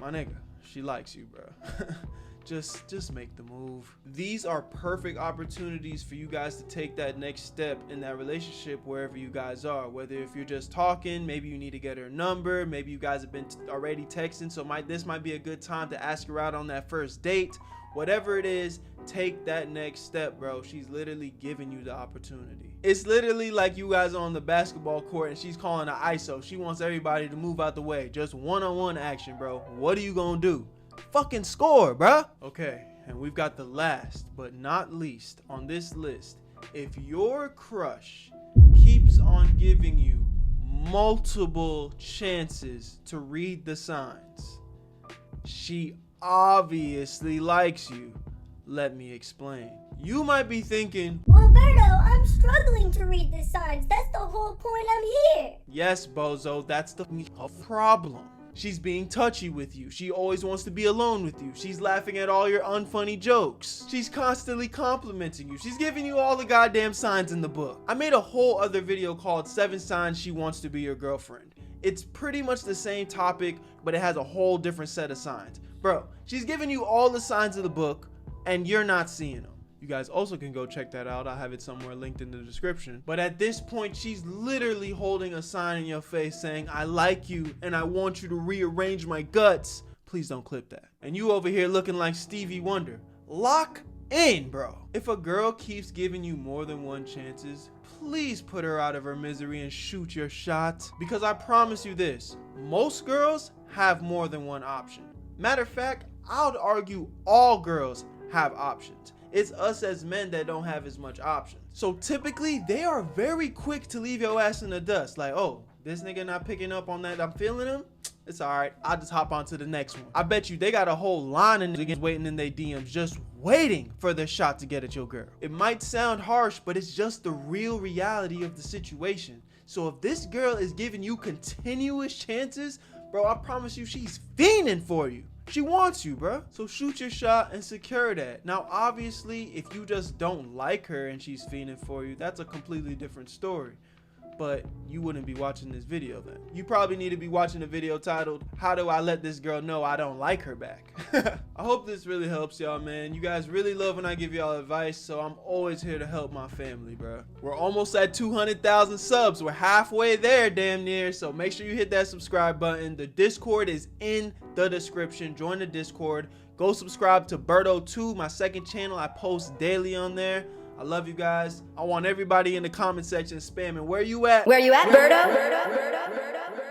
my nigga, she likes you, bro. Just make the move. These are perfect opportunities for you guys to take that next step in that relationship wherever you guys are. Whether if you're just talking, maybe you need to get her number, maybe you guys have been already texting, so this might be a good time to ask her out on that first date. Whatever it is, take that next step, bro. She's literally giving you the opportunity. It's literally like you guys are on the basketball court and she's calling an ISO. She wants everybody to move out the way. Just one-on-one action, bro. What are you gonna do? Fucking score, bro. Okay, and we've got the last but not least on this list. If your crush keeps on giving you multiple chances to read the signs, she obviously likes you. Let me explain. You might be thinking, well, Berto, I'm struggling to read the signs. That's the whole point I'm here. Yes, bozo, that's the problem. She's being touchy with you. She always wants to be alone with you. She's laughing at all your unfunny jokes. She's constantly complimenting you. She's giving you all the goddamn signs in the book. I made a whole other video called 7 Signs She Wants to Be Your Girlfriend. It's pretty much the same topic, but it has a whole different set of signs. Bro, she's giving you all the signs of the book, and you're not seeing them. You guys also can go check that out. I'll have it somewhere linked in the description. But at this point, she's literally holding a sign in your face saying, I like you and I want you to rearrange my guts. Please don't clip that. And you over here looking like Stevie Wonder. Lock in, bro. If a girl keeps giving you more than one chances, please put her out of her misery and shoot your shot. Because I promise you this, most girls have more than one option. Matter of fact, I would argue all girls have options. It's us as men that don't have as much options. So typically, they are very quick to leave your ass in the dust. Like, oh, this nigga not picking up on that, I'm feeling him? It's alright, I'll just hop on to the next one. I bet you they got a whole line of niggas waiting in their DMs just waiting for their shot to get at your girl. It might sound harsh, but it's just the real reality of the situation. So if this girl is giving you continuous chances, bro, I promise you she's fiending for you. She wants you, bro. So shoot your shot and secure that. Now, obviously, if you just don't like her and she's fiending for you, that's a completely different story. But you wouldn't be watching this video then. You probably need to be watching a video titled, "How do I let this girl know I don't like her back?" I hope this really helps y'all, man. You guys really love when I give y'all advice, so I'm always here to help my family, bro. We're almost at 200,000 subs. We're halfway there, damn near. So make sure you hit that subscribe button. The Discord is in the description. Join the Discord. Go subscribe to Berto 2, my second channel. I post daily on there. I love you guys. I want everybody in the comment section spamming, "Where you at? Where you at, Berto?